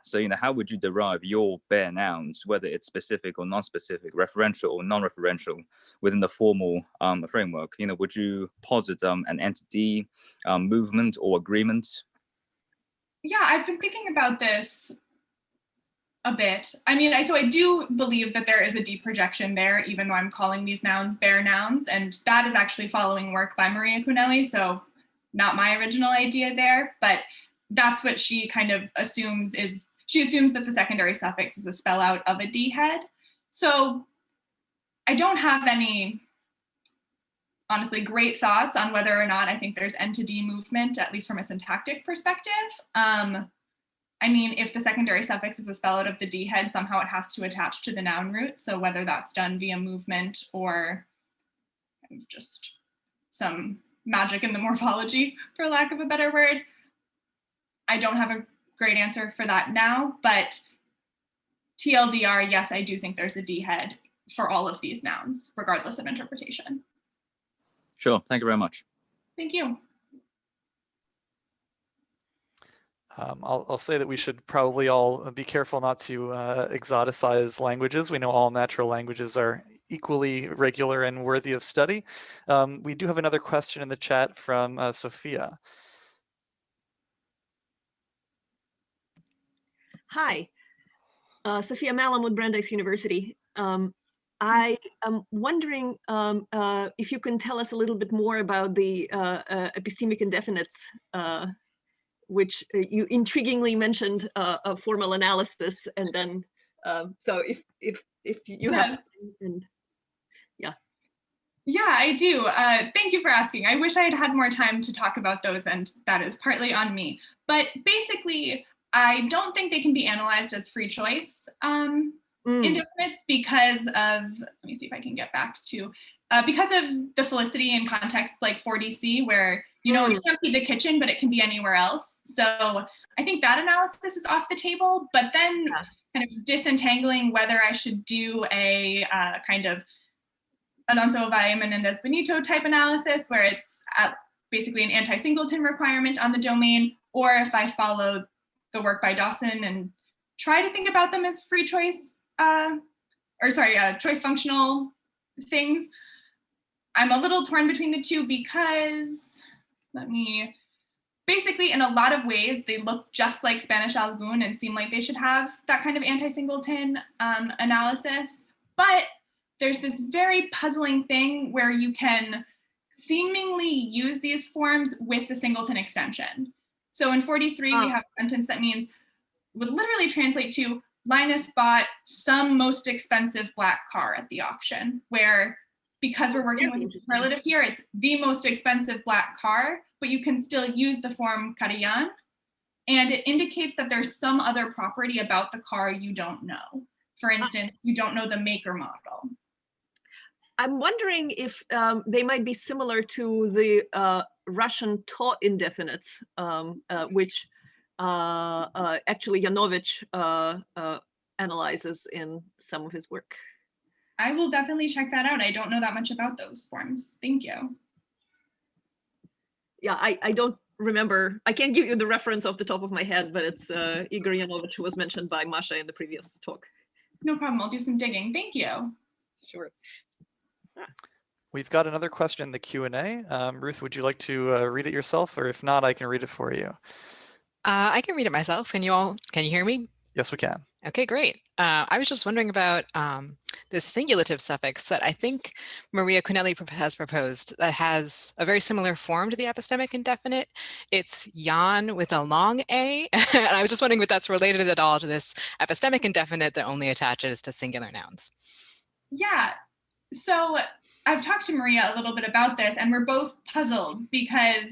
F: So how would you derive your bare nouns, whether it's specific or non-specific, referential or non-referential, within the formal framework? Would you posit an N to D movement or agreement?
E: Yeah, I've been thinking about this a bit. I mean, so I do believe that there is a D projection there, even though I'm calling these nouns bare nouns, and that is actually following work by Maria Cunelli, so not my original idea there. But that's what she kind of assumes is, she assumes that the secondary suffix is a spell out of a D head. So I don't have any, honestly, great thoughts on whether or not I think there's N to D movement, at least from a syntactic perspective. I mean, if the secondary suffix is a spell out of the D head, somehow it has to attach to the noun root. So whether that's done via movement or just some magic in the morphology, for lack of a better word, I don't have a great answer for that now, but TLDR, yes, I do think there's a D head for all of these nouns, regardless of interpretation.
F: Sure, thank you very much.
E: Thank you.
A: I'll say that we should probably all be careful not to exoticize languages. We know all natural languages are equally regular and worthy of study. We do have another question in the chat from Sophia.
G: Hi, Sophia Malam with Brandeis University. I am wondering if you can tell us a little bit more about the epistemic indefinites, which you intriguingly mentioned a formal analysis, and then so if you have, and yeah.
E: Yeah, I do. Thank you for asking. I wish I had had more time to talk about those, and that is partly on me. But basically, I don't think they can be analyzed as free choice indefinites because of, let me see if I can get back to, because of the felicity in contexts like 40C, where, you know, it can't be the kitchen, but it can be anywhere else. So I think that analysis is off the table, but then kind of disentangling whether I should do a kind of Alonso Valle Menendez Benito type analysis, where it's basically an anti-singleton requirement on the domain, or if I follow the work by Dawson and try to think about them as free choice, choice functional things. I'm a little torn between the two because, basically in a lot of ways, they look just like Spanish Algun and seem like they should have that kind of anti-singleton analysis. But there's this very puzzling thing where you can seemingly use these forms with the singleton extension. So in 43, we have a sentence that would literally translate to Linus bought some most expensive black car at the auction, where because we're working with a superlative here, it's the most expensive black car, but you can still use the form Carillan, and it indicates that there's some other property about the car you don't know. For instance, you don't know the make or model.
G: I'm wondering if they might be similar to the Russian to indefinites, which actually Yanovich analyzes in some of his work.
E: I will definitely check that out. I don't know that much about those forms. Thank you.
G: Yeah, I don't remember. I can't give you the reference off the top of my head, but it's Igor Yanovich, who was mentioned by Masha in the previous talk.
E: No problem. I'll do some digging. Thank you.
G: Sure.
A: We've got another question in the Q&A. Ruth, would you like to read it yourself, or if not, I can read it for you.
H: I can read it myself. Can you hear me?
A: Yes, we can.
H: Okay, great. I was just wondering about this singulative suffix that I think Maria Quinelli has proposed that has a very similar form to the epistemic indefinite. It's Jan with a long A. And I was just wondering if that's related at all to this epistemic indefinite that only attaches to singular nouns.
E: Yeah, so I've talked to Maria a little bit about this, and we're both puzzled because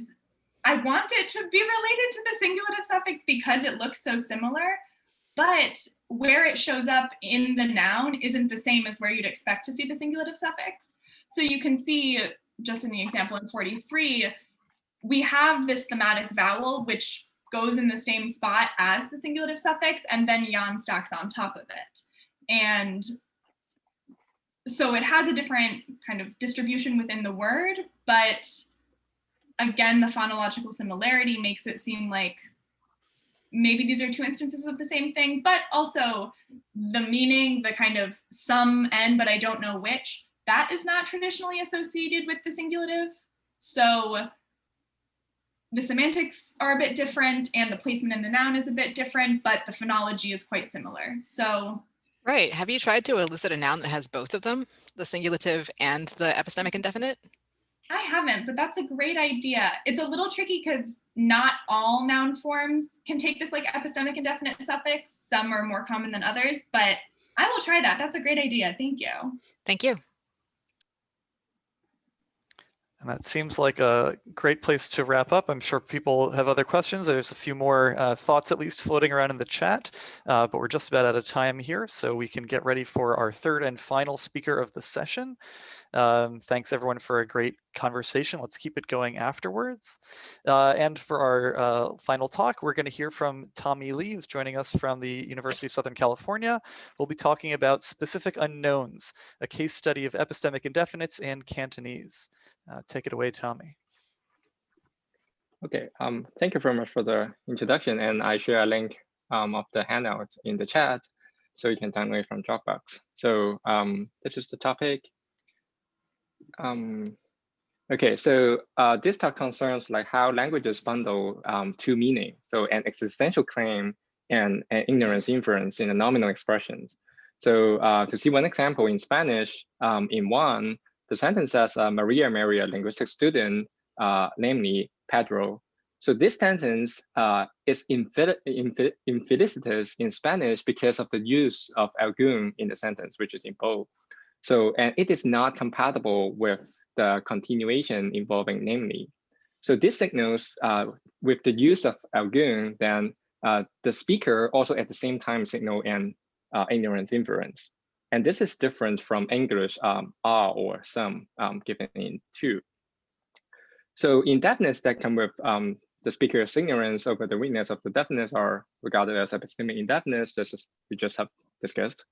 E: I want it to be related to the singulative suffix because it looks so similar, but where it shows up in the noun isn't the same as where you'd expect to see the singulative suffix. So you can see, just in the example in 43, we have this thematic vowel, which goes in the same spot as the singulative suffix, and then Jan stacks on top of it. And so it has a different kind of distribution within the word, but again, the phonological similarity makes it seem like maybe these are two instances of the same thing, but also the meaning, the kind of some and, but I don't know which, that is not traditionally associated with the singulative. So the semantics are a bit different and the placement in the noun is a bit different, but the phonology is quite similar. So
H: right. Have you tried to elicit a noun that has both of them, the singulative and the epistemic indefinite?
E: I haven't, but that's a great idea. It's a little tricky because not all noun forms can take this like epistemic indefinite suffix. Some are more common than others, but I will try that. That's a great idea. Thank you.
H: Thank you.
A: And that seems like a great place to wrap up. I'm sure people have other questions. There's a few more thoughts at least floating around in the chat, but we're just about out of time here, so we can get ready for our third and final speaker of the session. Thanks everyone for a great conversation. Let's keep it going afterwards. And for our final talk, we're going to hear from Tommy Lee, who's joining us from the University of Southern California. We'll be talking about specific unknowns, a case study of epistemic indefinites and Cantonese. Take it away, Tommy.
I: Okay, thank you very much for the introduction, and I share a link of the handout in the chat, so you can download from Dropbox. So this is the topic. Okay, so this talk concerns like how languages bundle two meanings, so an existential claim and an ignorance inference in the nominal expressions. So to see one example in Spanish, in one, the sentence says Maria married a linguistic student, namely Pedro. So this sentence is infelicitous in Spanish because of the use of algún in the sentence, which is in bold. So, and it is not compatible with the continuation involving namely. So this signals with the use of algún, then the speaker also at the same time signal an ignorance inference. And this is different from English are or some given in two. So indefinites that come with the speaker's ignorance over the weakness of the definites are regarded as epistemic indefinites, just as we just have discussed.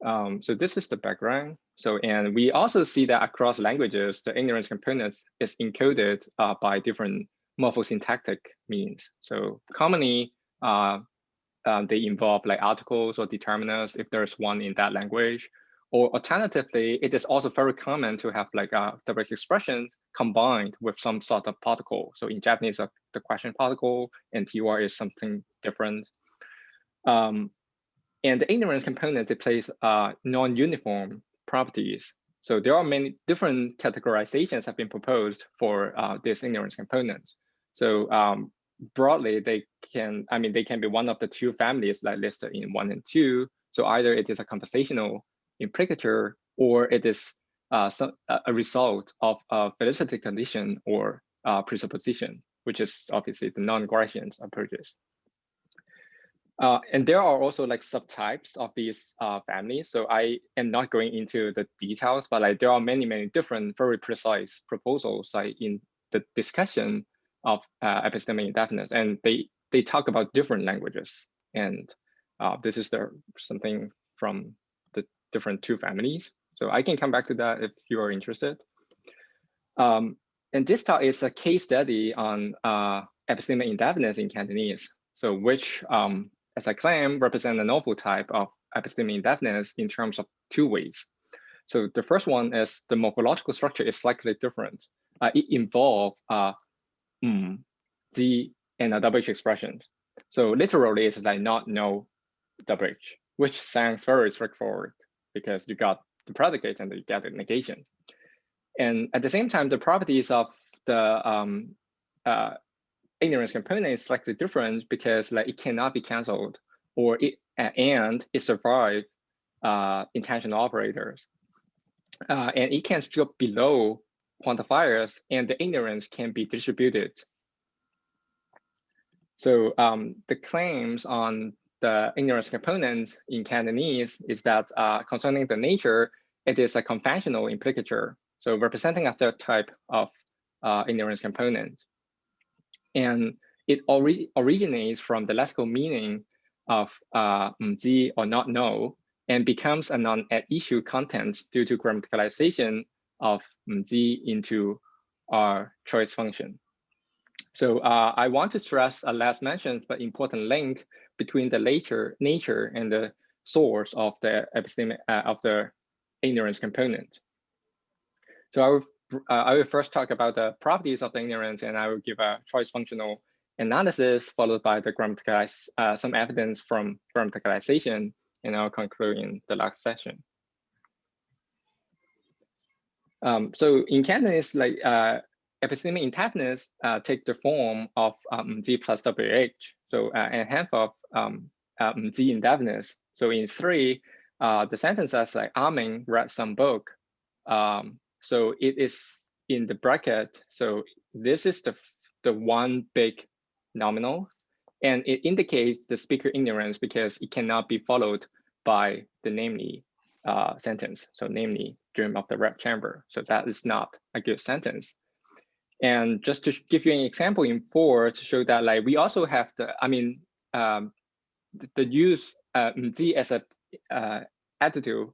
I: So this is the background. So, and we also see that across languages, the ignorance component is encoded by different morphosyntactic means. So commonly, they involve like articles or determiners if there's one in that language. Or alternatively, it is also very common to have like direct expressions combined with some sort of particle. So in Japanese, the question particle, and TR is something different. And the ignorance components, it plays non-uniform properties. So there are many different categorizations have been proposed for these ignorance components. So broadly, they can be one of the two families like listed in 1 and 2. So either it is a conversational implicature or it is a result of a felicity condition or presupposition, which is obviously the non-Gaussian approaches. And there are also like subtypes of these families. So I am not going into the details, but like there are many, many different very precise proposals like in the discussion of epistemic indefinites, and they talk about different languages. And this is something from the different two families. So I can come back to that if you are interested. And this talk is a case study on epistemic indefinites in Cantonese. So which, as I claim, represent a novel type of epistemic indefinites in terms of two ways. So the first one is the morphological structure is slightly different. It involves the and a WH expressions. So literally it's like not no WH, which sounds very straightforward because you got the predicate and you get the negation. And at the same time, the properties of the ignorance component is slightly different because like it cannot be canceled or it survives intentional operators. And it can strip below quantifiers and the ignorance can be distributed. So the claims on the ignorance component in Cantonese is that concerning the nature, it is a conventional implicature. So representing a third type of ignorance component. And it originates from the lexical meaning of zi or not know and becomes a non-at-issue content due to grammaticalization of zi into our choice function. So I want to stress a last mentioned but important link between the nature and the source of the epistemic of the ignorance component. So I will first talk about the properties of the ignorance, and I will give a choice functional analysis followed by the some evidence from grammaticalization, and I'll conclude in the last session. So in Cantonese, like epistemic indefiniteness take the form of Z plus WH. So and half of Z indefiniteness. So in 3, the sentence is like Amin read some book. So it is in the bracket. So this is the one big nominal, and it indicates the speaker ignorance because it cannot be followed by the namely sentence. So namely, dream of the red chamber. So that is not a good sentence. And just to give you an example in 4 to show that like we also have the, the use Z as a adjective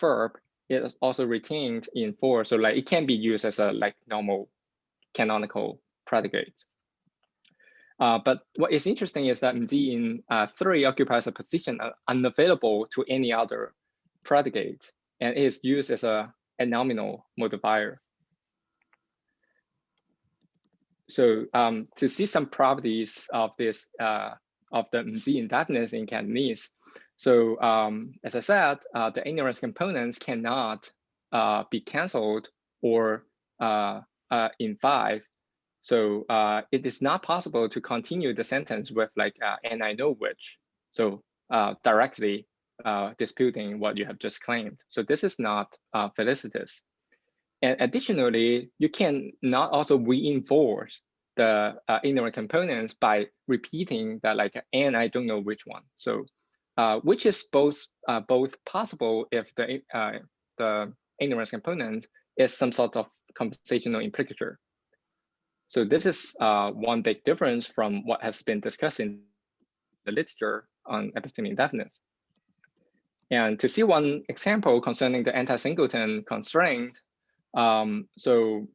I: verb is also retained in 4. So like it can be used as a like normal canonical predicate. But what is interesting is that Z in 3 occupies a position unavailable to any other predicate and is used as a nominal modifier. So to see some properties of this of the Z indefiniteness in Cantonese. So as I said, the ignorance components cannot be canceled or in 5. So it is not possible to continue the sentence with like and I know which. So directly disputing what you have just claimed. So this is not felicitous. And additionally, you can not also reinforce the ignorant components by repeating that like, and I don't know which one. So which is both possible if the ignorance component is some sort of conversational implicature. So this is one big difference from what has been discussed in the literature on epistemic indefiniteness. And to see one example concerning the anti-singleton constraint, so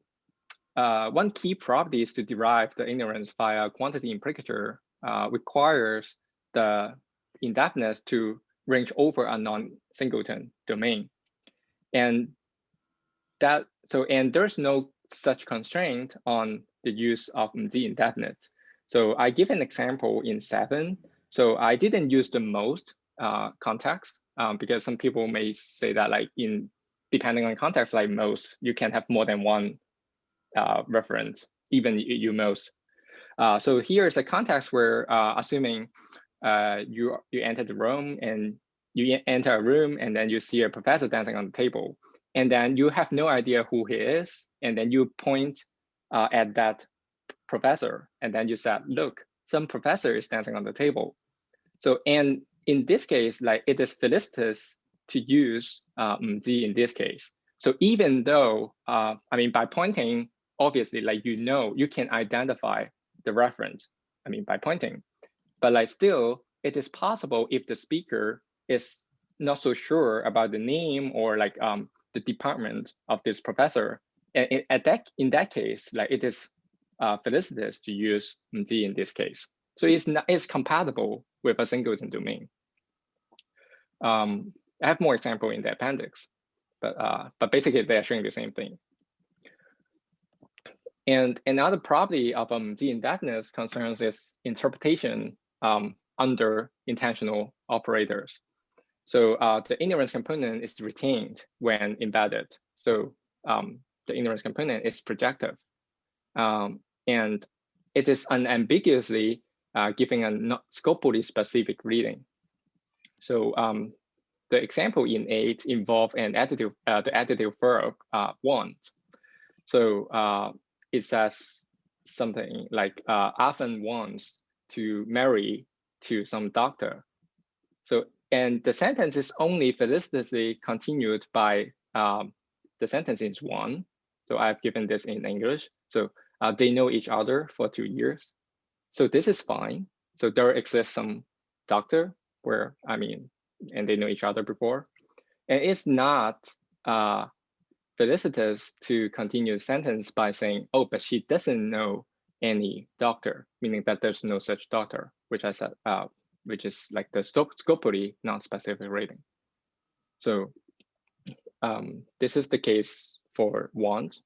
I: one key property is to derive the ignorance via quantity implicature requires the indefiniteness to range over a non-singleton domain. And there's no such constraint on the use of the indefinite. So I give an example in 7. So I didn't use the most context because some people may say that like depending on context, like most, you can have more than one reference, even you most. So here is a context where assuming you enter the room and you enter a room and then you see a professor dancing on the table, and then you have no idea who he is, and then you point at that professor, and then you said, look, some professor is dancing on the table. So, and in this case, like it is felicitous to use Z in this case. So even though, by pointing, obviously, like, you can identify the reference, by pointing, but like still, it is possible if the speaker is not so sure about the name or like the department of this professor. And in that case, like it is felicitous to use Z in this case. So it's compatible with a singleton domain. I have more example in the appendix, but basically they are showing the same thing. And another property of Z indefiniteness concerns its interpretation under intentional operators. So the ignorance component is retained when embedded. So the ignorance component is projective. And it is unambiguously giving a scopally specific reading. So the example in 8 involve an adjective, the adjective verb want. So it says something like often wants to marry to some doctor. So, and the sentence is only felicitously continued by the sentence is 1. So I've given this in English. So they know each other for 2 years. So this is fine. So there exists some doctor where, and they know each other before. And it's not felicitous to continue the sentence by saying, oh, but she doesn't know any doctor, meaning that there's no such doctor, which I said, which is like the scopally non-specific rating. So this is the case for want.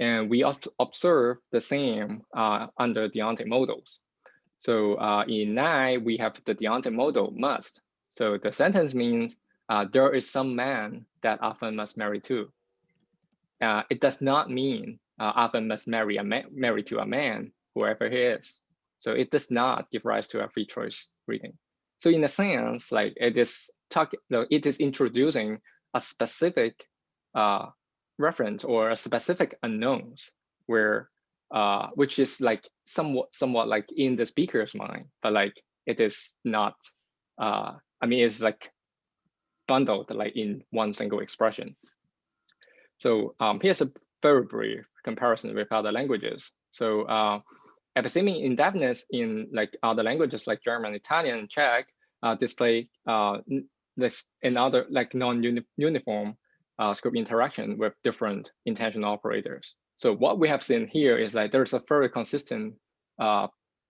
I: And we observe the same under deontic modals. So in 9, we have the deontic modal must. So the sentence means there is some man that often must marry too. It does not mean Arthur must marry to a man, whoever he is. So it does not give rise to a free choice reading. So in a sense, like it is introducing a specific reference or a specific unknowns where which is like somewhat like in the speaker's mind, but like it is not. I mean, it's like bundled like in one single expression. So here's a very brief comparison with other languages. So epistemic indefiniteness in like other languages like German, Italian, and Czech display this another like non-uniform scope interaction with different intentional operators. So what we have seen here is like there's a very consistent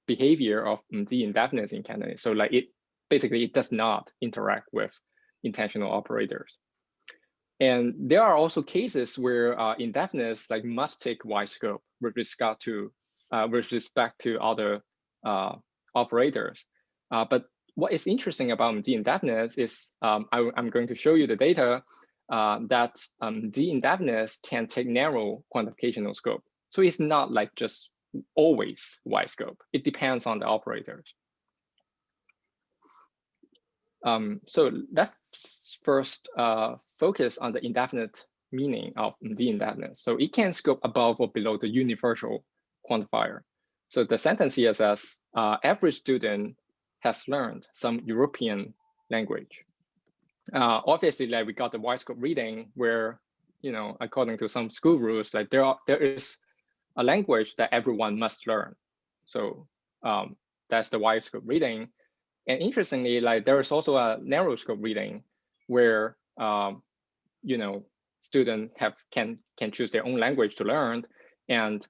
I: behavior of the indefiniteness in Cantonese. So like it does not interact with intentional operators. And there are also cases where indefiniteness like must take wide scope with respect to other operators. But what is interesting about the indefiniteness is I'm going to show you the data that the indefiniteness can take narrow quantificational scope. So it's not like just always wide scope. It depends on the operators. So let's first focus on the indefinite meaning of the indefiniteness. So it can scope above or below the universal quantifier. So the sentence here says, every student has learned some European language. Obviously, like we got the wide scope reading where, you know, according to some school rules, like there is a language that everyone must learn. So that's the wide scope reading. And interestingly, like there is also a narrow scope reading where you know, students can choose their own language to learn, and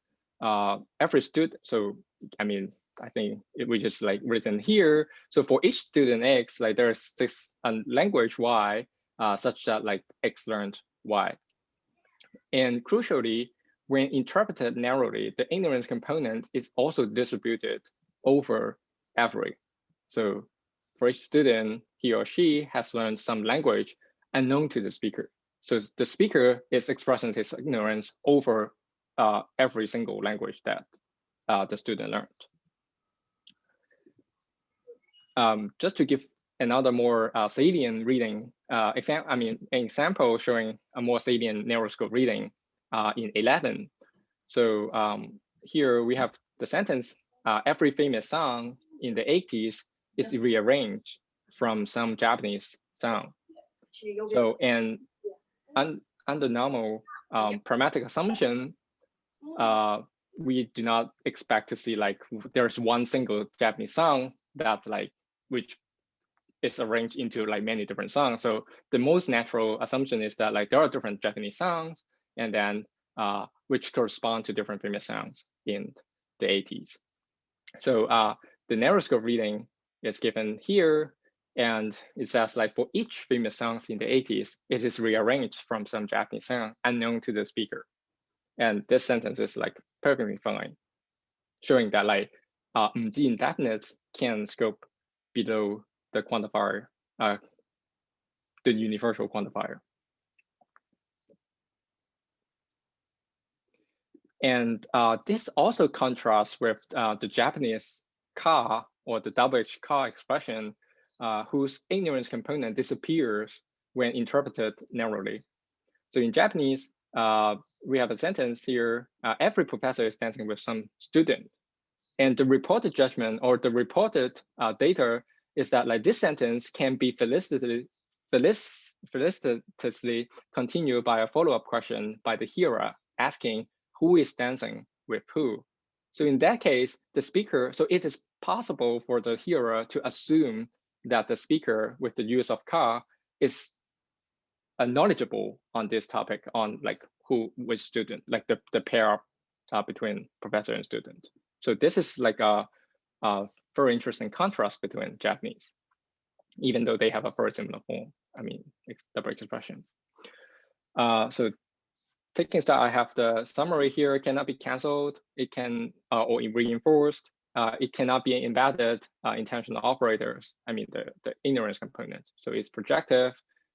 I: every student. So I mean, I think we just like written here. So for each student X, like there's this language Y such that like X learned Y. And crucially, when interpreted narrowly, the ignorance component is also distributed over every. So for each student, he or she has learned some language unknown to the speaker. So the speaker is expressing his ignorance over every single language that the student learned. Just to give another more salient reading an example showing a more salient narrow scope reading in 11. So here we have the sentence, every famous song in the 80s is rearranged from some Japanese song. So, and under normal pragmatic assumption, we do not expect to see like there's one single Japanese song that like which is arranged into like many different songs. So the most natural assumption is that like there are different Japanese songs and then which correspond to different famous songs in the 80s. So the narrow scope reading is given here, and it says like for each famous songs in the 80s, it is rearranged from some Japanese song unknown to the speaker. And this sentence is like perfectly fine, showing that like the indefiniteness can scope below the quantifier, the universal quantifier. And this also contrasts with the Japanese ka, or the double H ka expression, whose ignorance component disappears when interpreted narrowly. So in Japanese, we have a sentence here, every professor is dancing with some student. And the reported judgment or the reported data is that like this sentence can be felicitously continued by a follow-up question by the hearer asking who is dancing with who. So in that case, the speaker, so it is possible for the hearer to assume that the speaker with the use of ka is knowledgeable on this topic, on like which student, like the pair between professor and student. So this is like a very interesting contrast between Japanese, even though they have a very similar form. I mean, double expression. So taking start, I have the summary here. It cannot be canceled. It can or reinforced. It cannot be embedded intentional operators. I mean the ignorance component. So it's projective.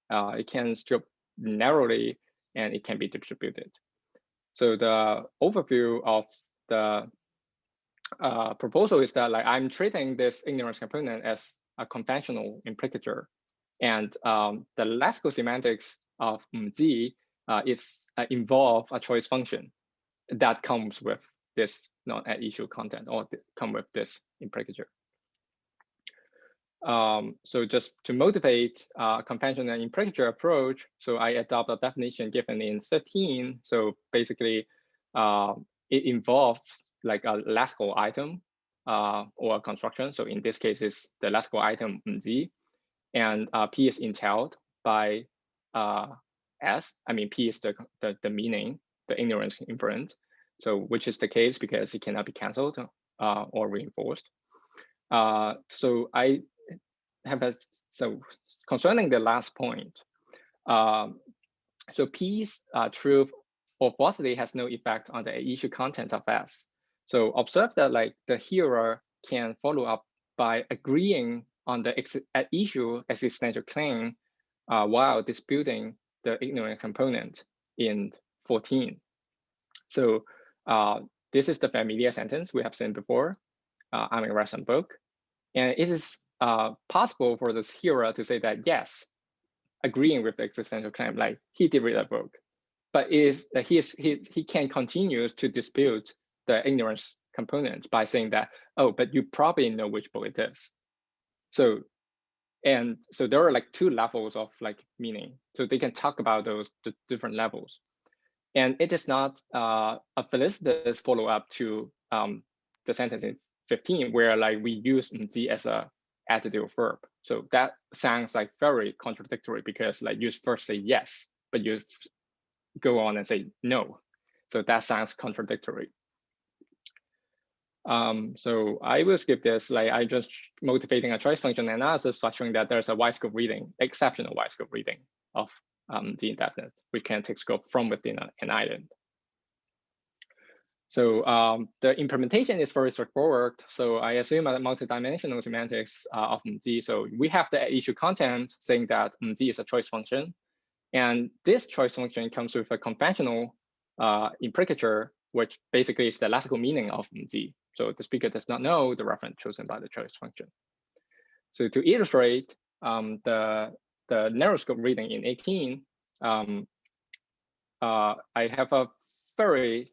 I: It can strip narrowly, and it can be distributed. So the overview of the proposal is that like I'm treating this ignorance component as a conventional implicature, and the lexical semantics of Z is involve a choice function that comes with this non-at-issue content or come with this implicature. So just to motivate conventional implicature approach, so I adopt a definition given in 15. So basically, it involves like a lexical item or a construction. So in this case, it's the lexical item Z, and P is entailed by S. I mean, P is the meaning, the ignorance inference. So which is the case because it cannot be canceled or reinforced. So I have so concerning the last point. So P's true or falsity has no effect on the issue content of S. So observe that like the hearer can follow up by agreeing on the issue existential claim while disputing the ignorant component in 14. So this is the familiar sentence we have seen before. I'm a recent book, and it is possible for this hearer to say that yes, agreeing with the existential claim, like he did read a book, but is that he can continue to dispute the ignorance component by saying that, oh, but you probably know which book it is. So there are like two levels of like meaning. So they can talk about those different levels. And it is not a felicitous follow-up to the sentence in 15, where like we use Z as a adjective verb. So that sounds like very contradictory because like you first say yes, but you go on and say no. So that sounds contradictory. So I will skip this. Like I just motivating a choice function analysis by showing that there's a wide scope reading, exceptional wide scope reading of the indefinite, which can take scope from within an island. So the implementation is very straightforward. So I assume a multidimensional semantics of Z. So we have the issue content saying that Z is a choice function. And this choice function comes with a conventional implicature, which basically is the lexical meaning of Z. So the speaker does not know the reference chosen by the choice function. So to illustrate the narrow scope reading in 18, I have a very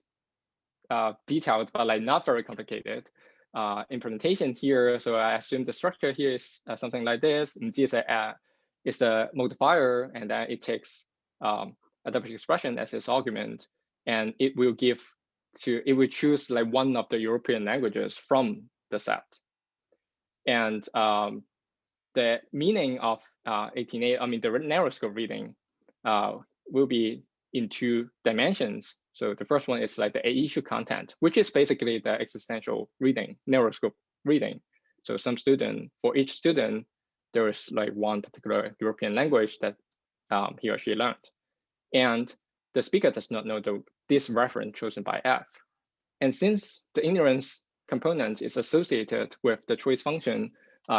I: detailed, but like not very complicated implementation here. So I assume the structure here is something like this. Z is the modifier, and then it takes a double expression as its argument, and it will choose like one of the European languages from the set. And the meaning of 18A, I mean the narrow scope reading, will be in two dimensions. So the first one is like the issue content, which is basically the existential reading, narrow scope reading. So for each student, there is like one particular European language that he or she learned. And the speaker does not know this reference chosen by F. And since the ignorance component is associated with the choice function,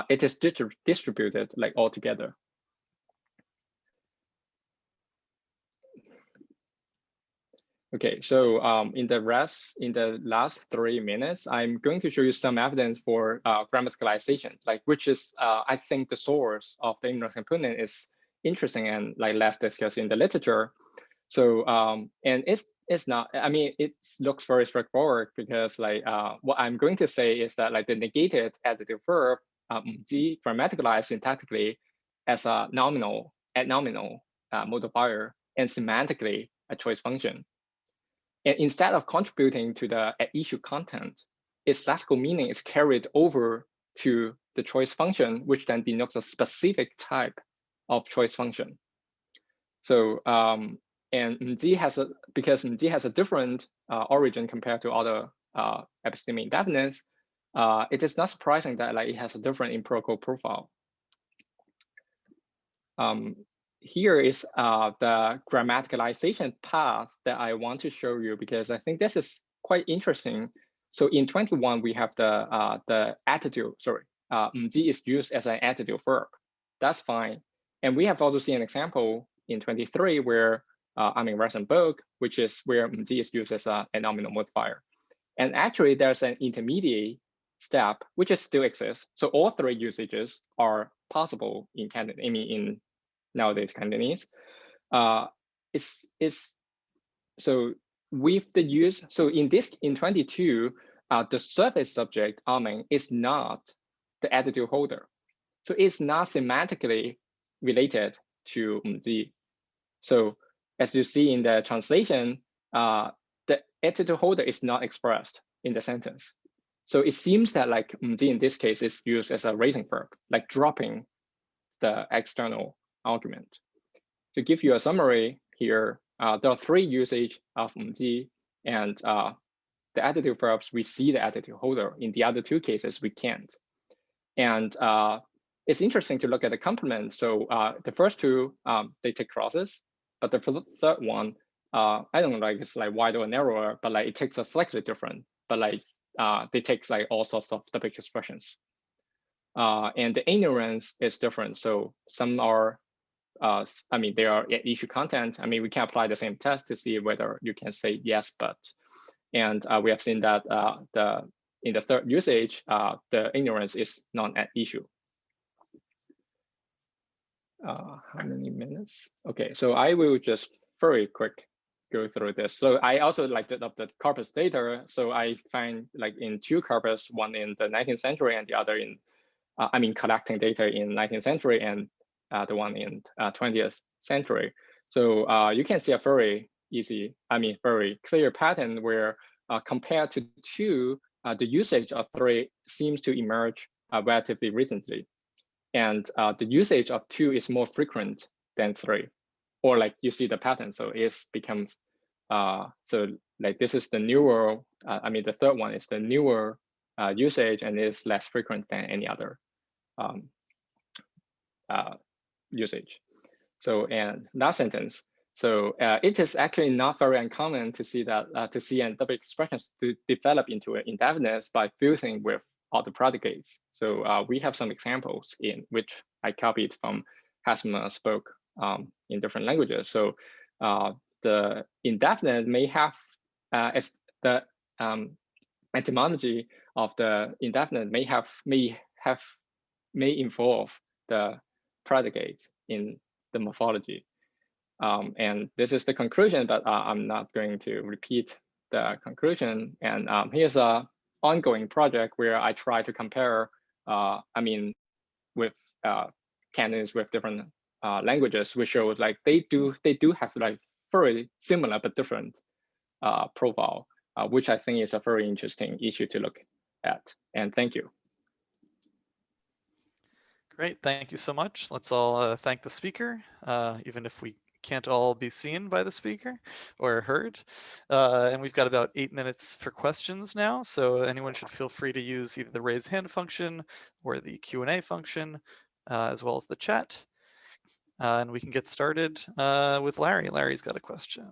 I: it is distributed like all together. Okay, so in the last 3 minutes, I'm going to show you some evidence for grammaticalization, like which is, I think the source of the ignorance component is interesting and like less discussed in the literature. So, and it's not, I mean, it looks very straightforward because like what I'm going to say is that like the negated adjective verb, Z grammaticalized syntactically as a nominal modifier and semantically a choice function. And instead of contributing to the issue content, its lexical meaning is carried over to the choice function, which then denotes a specific type of choice function. So, and because Z has a different origin compared to other epistemic indefinites, it is not surprising that like it has a different empirical profile. Here is the grammaticalization path that I want to show you because I think this is quite interesting. So in 21, we have the adjective, Z is used as an adjective verb. That's fine. And we have also seen an example in 23 where Russian book, which is where mzi is used as a nominal modifier. And actually, there's an intermediate step which is still exists. So all three usages are possible in Cantonese. I mean, in nowadays Cantonese. So with the use, so in 22, the surface subject amen is not the attitude holder. So it's not semantically related to mzi. So as you see in the translation, the attitude holder is not expressed in the sentence. So it seems that like mzi in this case is used as a raising verb, like dropping the external argument. To give you a summary here, there are three usage of mzi, and the adjective verbs, we see the adjective holder. In the other two cases, we can't. And it's interesting to look at the complement. So the first two, they take crosses, but the third one, I don't know, like it's like wider or narrower, but like it takes a slightly different, but like they take like all sorts of double expressions. And the ignorance is different. So some are, I mean, they are issue content. I mean, we can apply the same test to see whether you can say yes, but. And we have seen that in the third usage, the ignorance is not an issue. How many minutes? Okay, so I will just very quick go through this. So I also looked up the corpus data. So I find like in two corpus, one in the 19th century and the other in, I mean, collecting data in 19th century and the one in 20th century. So you can see a very easy, I mean, very clear pattern where compared to two, the usage of three seems to emerge relatively recently. And the usage of two is more frequent than three, or like you see the pattern. So it becomes, so like this is the newer, I mean, the third one is the newer usage and is less frequent than any other usage. So, and last sentence. So it is actually not very uncommon to see that to see an double expressions to develop into an indefinite by fusing with other predicates. So we have some examples in which I copied from Hasma's book in different languages. So the indefinite may have as the etymology of the indefinite may involve the predicates in the morphology. And this is the conclusion, but I'm not going to repeat the conclusion. And here's an ongoing project where I try to compare, I mean, with canons with different languages, which shows like they do have like very similar but different profile, which I think is a very interesting issue to look at. And thank you.
A: Great, thank you so much. Let's all thank the speaker, even if we can't all be seen by the speaker or heard. And we've got about 8 minutes for questions now. So anyone should feel free to use either the raise hand function or the Q&A function, as well as the chat. And we can get started with Larry. Larry's got a question.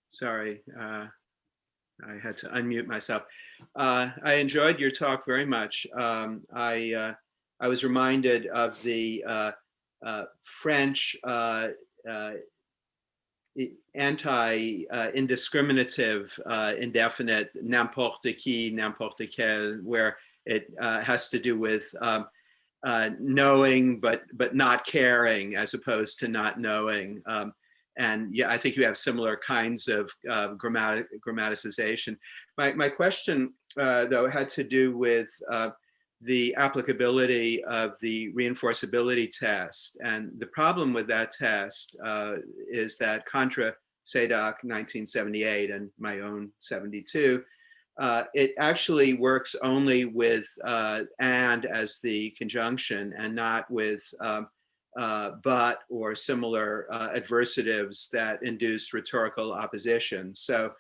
J: Sorry, I had to unmute myself. I enjoyed your talk very much. I was reminded of the French anti-indiscriminative indefinite n'importe qui, n'importe quel, where it has to do with knowing but not caring as opposed to not knowing. And yeah, I think you have similar kinds of grammaticization. My question, though, had to do with the applicability of the reinforceability test. And the problem with that test is that contra Sadoc 1978 and my own 72, it actually works only with and as the conjunction and not with but or similar adversatives that induce rhetorical opposition. So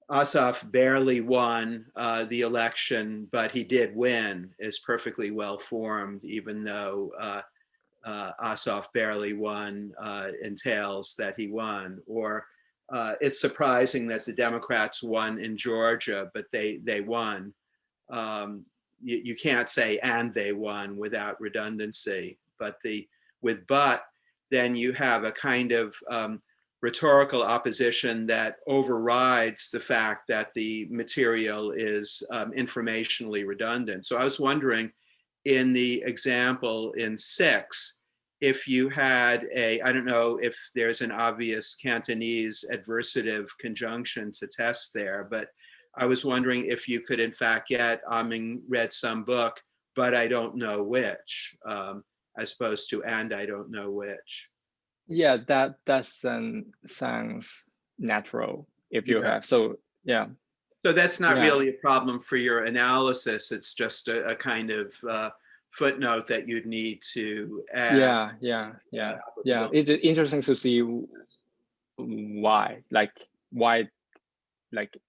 J: Asaf barely won the election, but he did win is perfectly well formed, even though Asaf barely won entails that he won. Or it's surprising that the Democrats won in Georgia, but they won. you can't say and they won without redundancy. But with but, then you have a kind of rhetorical opposition that overrides the fact that the material is informationally redundant. So I was wondering, in the example in 6, if you had I don't know if there's an obvious Cantonese adversative conjunction to test there, but I was wondering if you could in fact get Aming read some book, but I don't know which, as opposed to and I don't know which.
I: Yeah, that sounds natural if you
J: Yeah.
I: have. So yeah.
J: So that's not
I: Yeah.
J: really a problem for your analysis. It's just a kind of footnote that you'd need to add.
I: Yeah. It's interesting to see why, like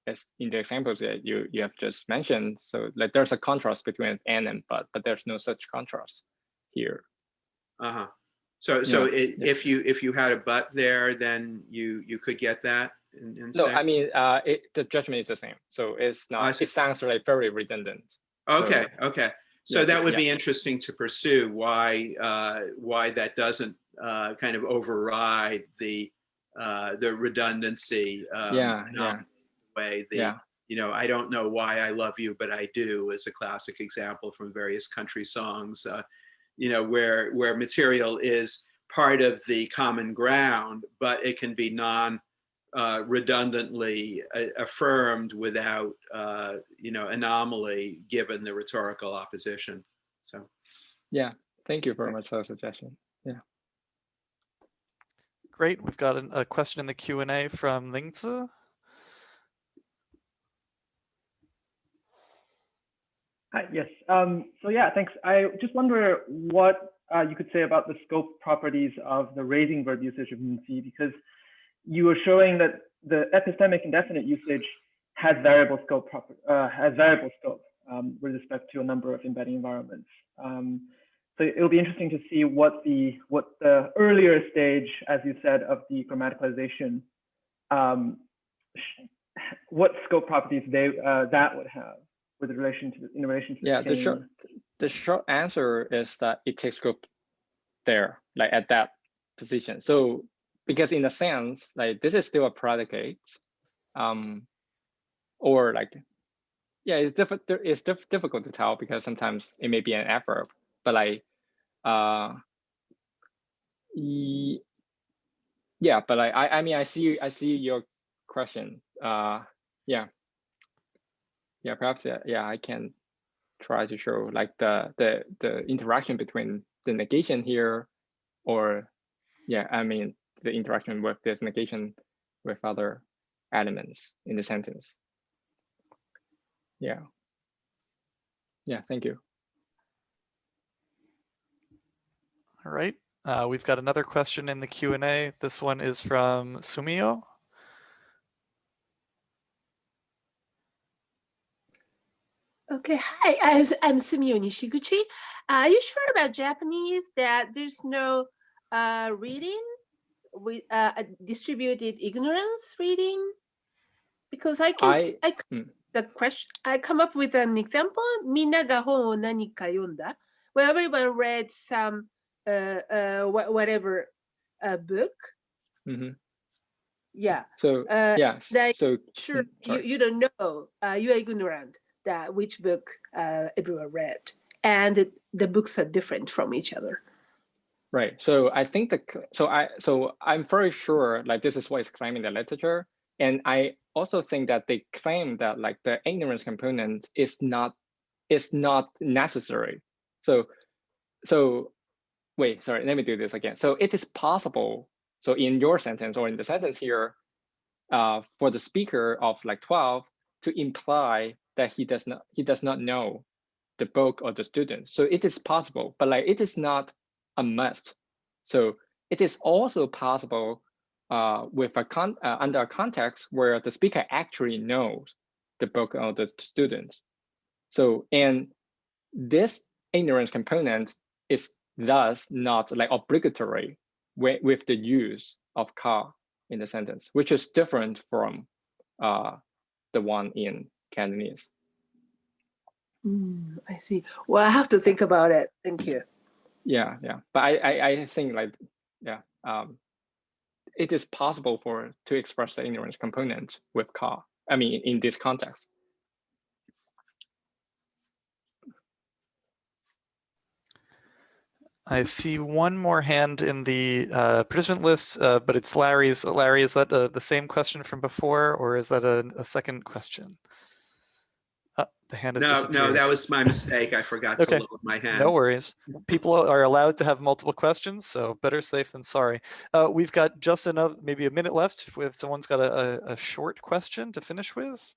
I: as in the examples that you have just mentioned. So like there's a contrast between and but there's no such contrast here.
J: Uh-huh. So if you had a but there, then you could get that in
I: No,
J: 6?
I: I mean the judgment is the same. So it's not. It sounds like very redundant.
J: Okay.
I: So,
J: okay. So that would be interesting to pursue. Why that doesn't kind of override the redundancy. Way I don't know why I love you, but I do is a classic example from various country songs. Where material is part of the common ground, but it can be redundantly affirmed without anomaly given the rhetorical opposition. So
I: yeah, thank you very much for the suggestion. Yeah,
A: great. We've got a question in the Q&A from Lingzi.
K: Hi, yes. So yeah, thanks. I just wonder what you could say about the scope properties of the raising verb usage of C, because you were showing that the epistemic indefinite usage has variable scope with respect to a number of embedding environments. So it'll be interesting to see what the earlier stage, as you said, of the grammaticalization, what scope properties that would have with relation to in relation to
I: the short answer is that it takes scope there, like at that position. So because in a sense, like this is still a predicate, or like, yeah, it's difficult to tell because sometimes it may be an adverb, but like, yeah, but I mean, I see your question. Yeah, perhaps I can try to show like the interaction between the negation here, or I mean the interaction with this negation with other elements in the sentence. Yeah, thank you.
A: All right, we've got another question in the Q&A. This one is from Sumio.
L: Okay, hi, I'm Sumio Nishiguchi. Are you sure about Japanese that there's no reading with distributed ignorance reading? Because I come up with an example. みんなが本を何か読んだ where everyone read some whatever book. Yeah.
I: So
L: sure you don't know. You are ignorant that which book everyone read, and the books are different from each other.
I: Right. So I think I'm very sure like this is what is claiming the literature, and I also think that they claim that like the ignorance component is not necessary. So wait, sorry, let me do this again. So it is possible. So in your sentence or in the sentence here, for the speaker of like 12 to imply that he does not know the book or the student. So it is possible, but like it is not a must. So it is also possible with under a context where the speaker actually knows the book or the students. So and this ignorance component is thus not like obligatory with the use of ka in the sentence, which is different from the one in Cantonese.
L: I see. Well, I have to think about it. Thank you.
I: Yeah, yeah. But I think like, yeah, it is possible to express the ignorance component with car. I mean, in this context.
A: I see one more hand in the participant list, but it's Larry's. Larry, is that the same question from before, or is that a second question? The hand has disappeared.
J: No, that was my mistake. I forgot to load my hand.
A: No worries. People are allowed to have multiple questions, so better safe than sorry. We've got just maybe a minute left if someone's got a short question to finish with.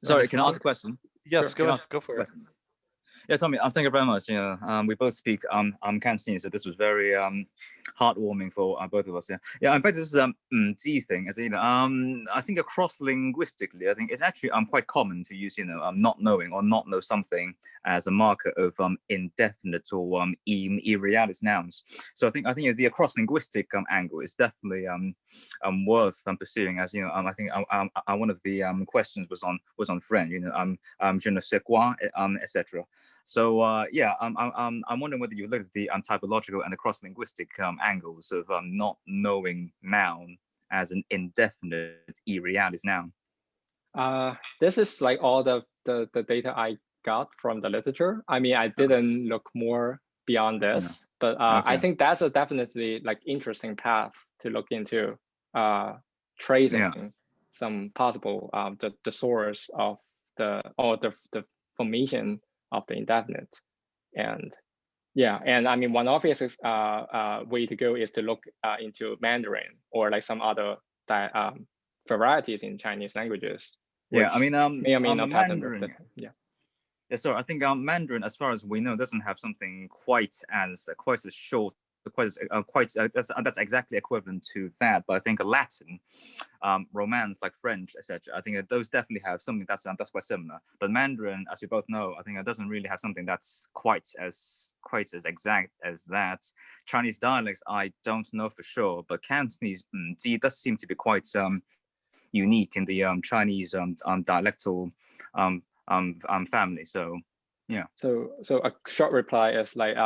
F: Sorry, can I ask a question?
A: Yes,
F: sure.
A: Go for it.
F: Yeah, Tommy, thank you very much. You know, we both speak Cantonese, so this was very heartwarming for both of us. Yeah. In fact, this Z thing, as you know, I think across linguistically, I think it's actually quite common to use, you know, not knowing or not know something as a marker of indefinite or irrealist nouns. So I think the across linguistic angle is definitely worth pursuing. As you know, I think one of the questions was on French. You know, je ne sais quoi, etc. So yeah, I'm wondering whether you looked at the typological and the cross-linguistic angles of not knowing noun as an indefinite irrealist noun.
I: This is like all the data I got from the literature. I mean, I didn't look more beyond this, but I think that's a definitely like interesting path to look into, tracing some possible the source of the formation of the indefinite. And yeah, and I mean, one obvious way to go is to look into Mandarin or like some other varieties in Chinese languages.
F: Yeah, I mean,
I: may or may not
F: Mandarin.
I: have yeah.
F: Yeah, so I think Mandarin, as far as we know, doesn't have something quite as short, that's exactly equivalent to that. But I think Latin, Romance, like French, etc. I think that those definitely have something that's quite similar. But Mandarin, as we both know, I think it doesn't really have something that's quite as exact as that. Chinese dialects, I don't know for sure, but Cantonese does seem to be quite unique in the Chinese dialectal family. So yeah.
I: So a short reply is like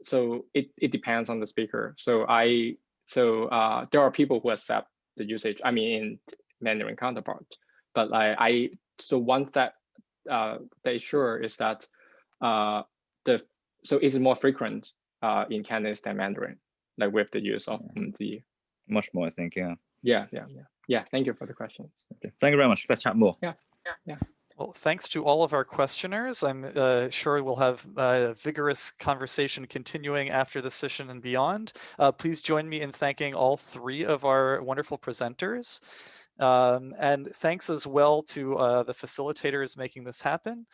I: so it depends on the speaker. So there are people who accept the usage. I mean, in Mandarin counterpart, but so one that they sure is that so it's more frequent in Cantonese than Mandarin, like with the use of the
F: much more, I think.
I: Yeah. Thank you for the questions.
F: Okay. Thank you very much. Let's chat more.
I: Yeah.
A: Well, thanks to all of our questioners. I'm sure we'll have a vigorous conversation continuing after the session and beyond. Please join me in thanking all three of our wonderful presenters. And thanks as well to the facilitators making this happen.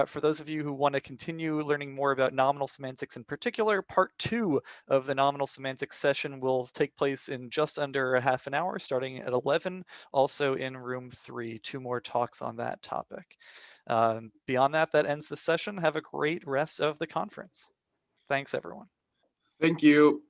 A: For those of you who want to continue learning more about nominal semantics in particular, part 2 of the nominal semantics session will take place in just under a half an hour, starting at 11, also in room 3, 2 more talks on that topic. Beyond that ends the session. Have a great rest of the conference. Thanks, everyone.
M: Thank you.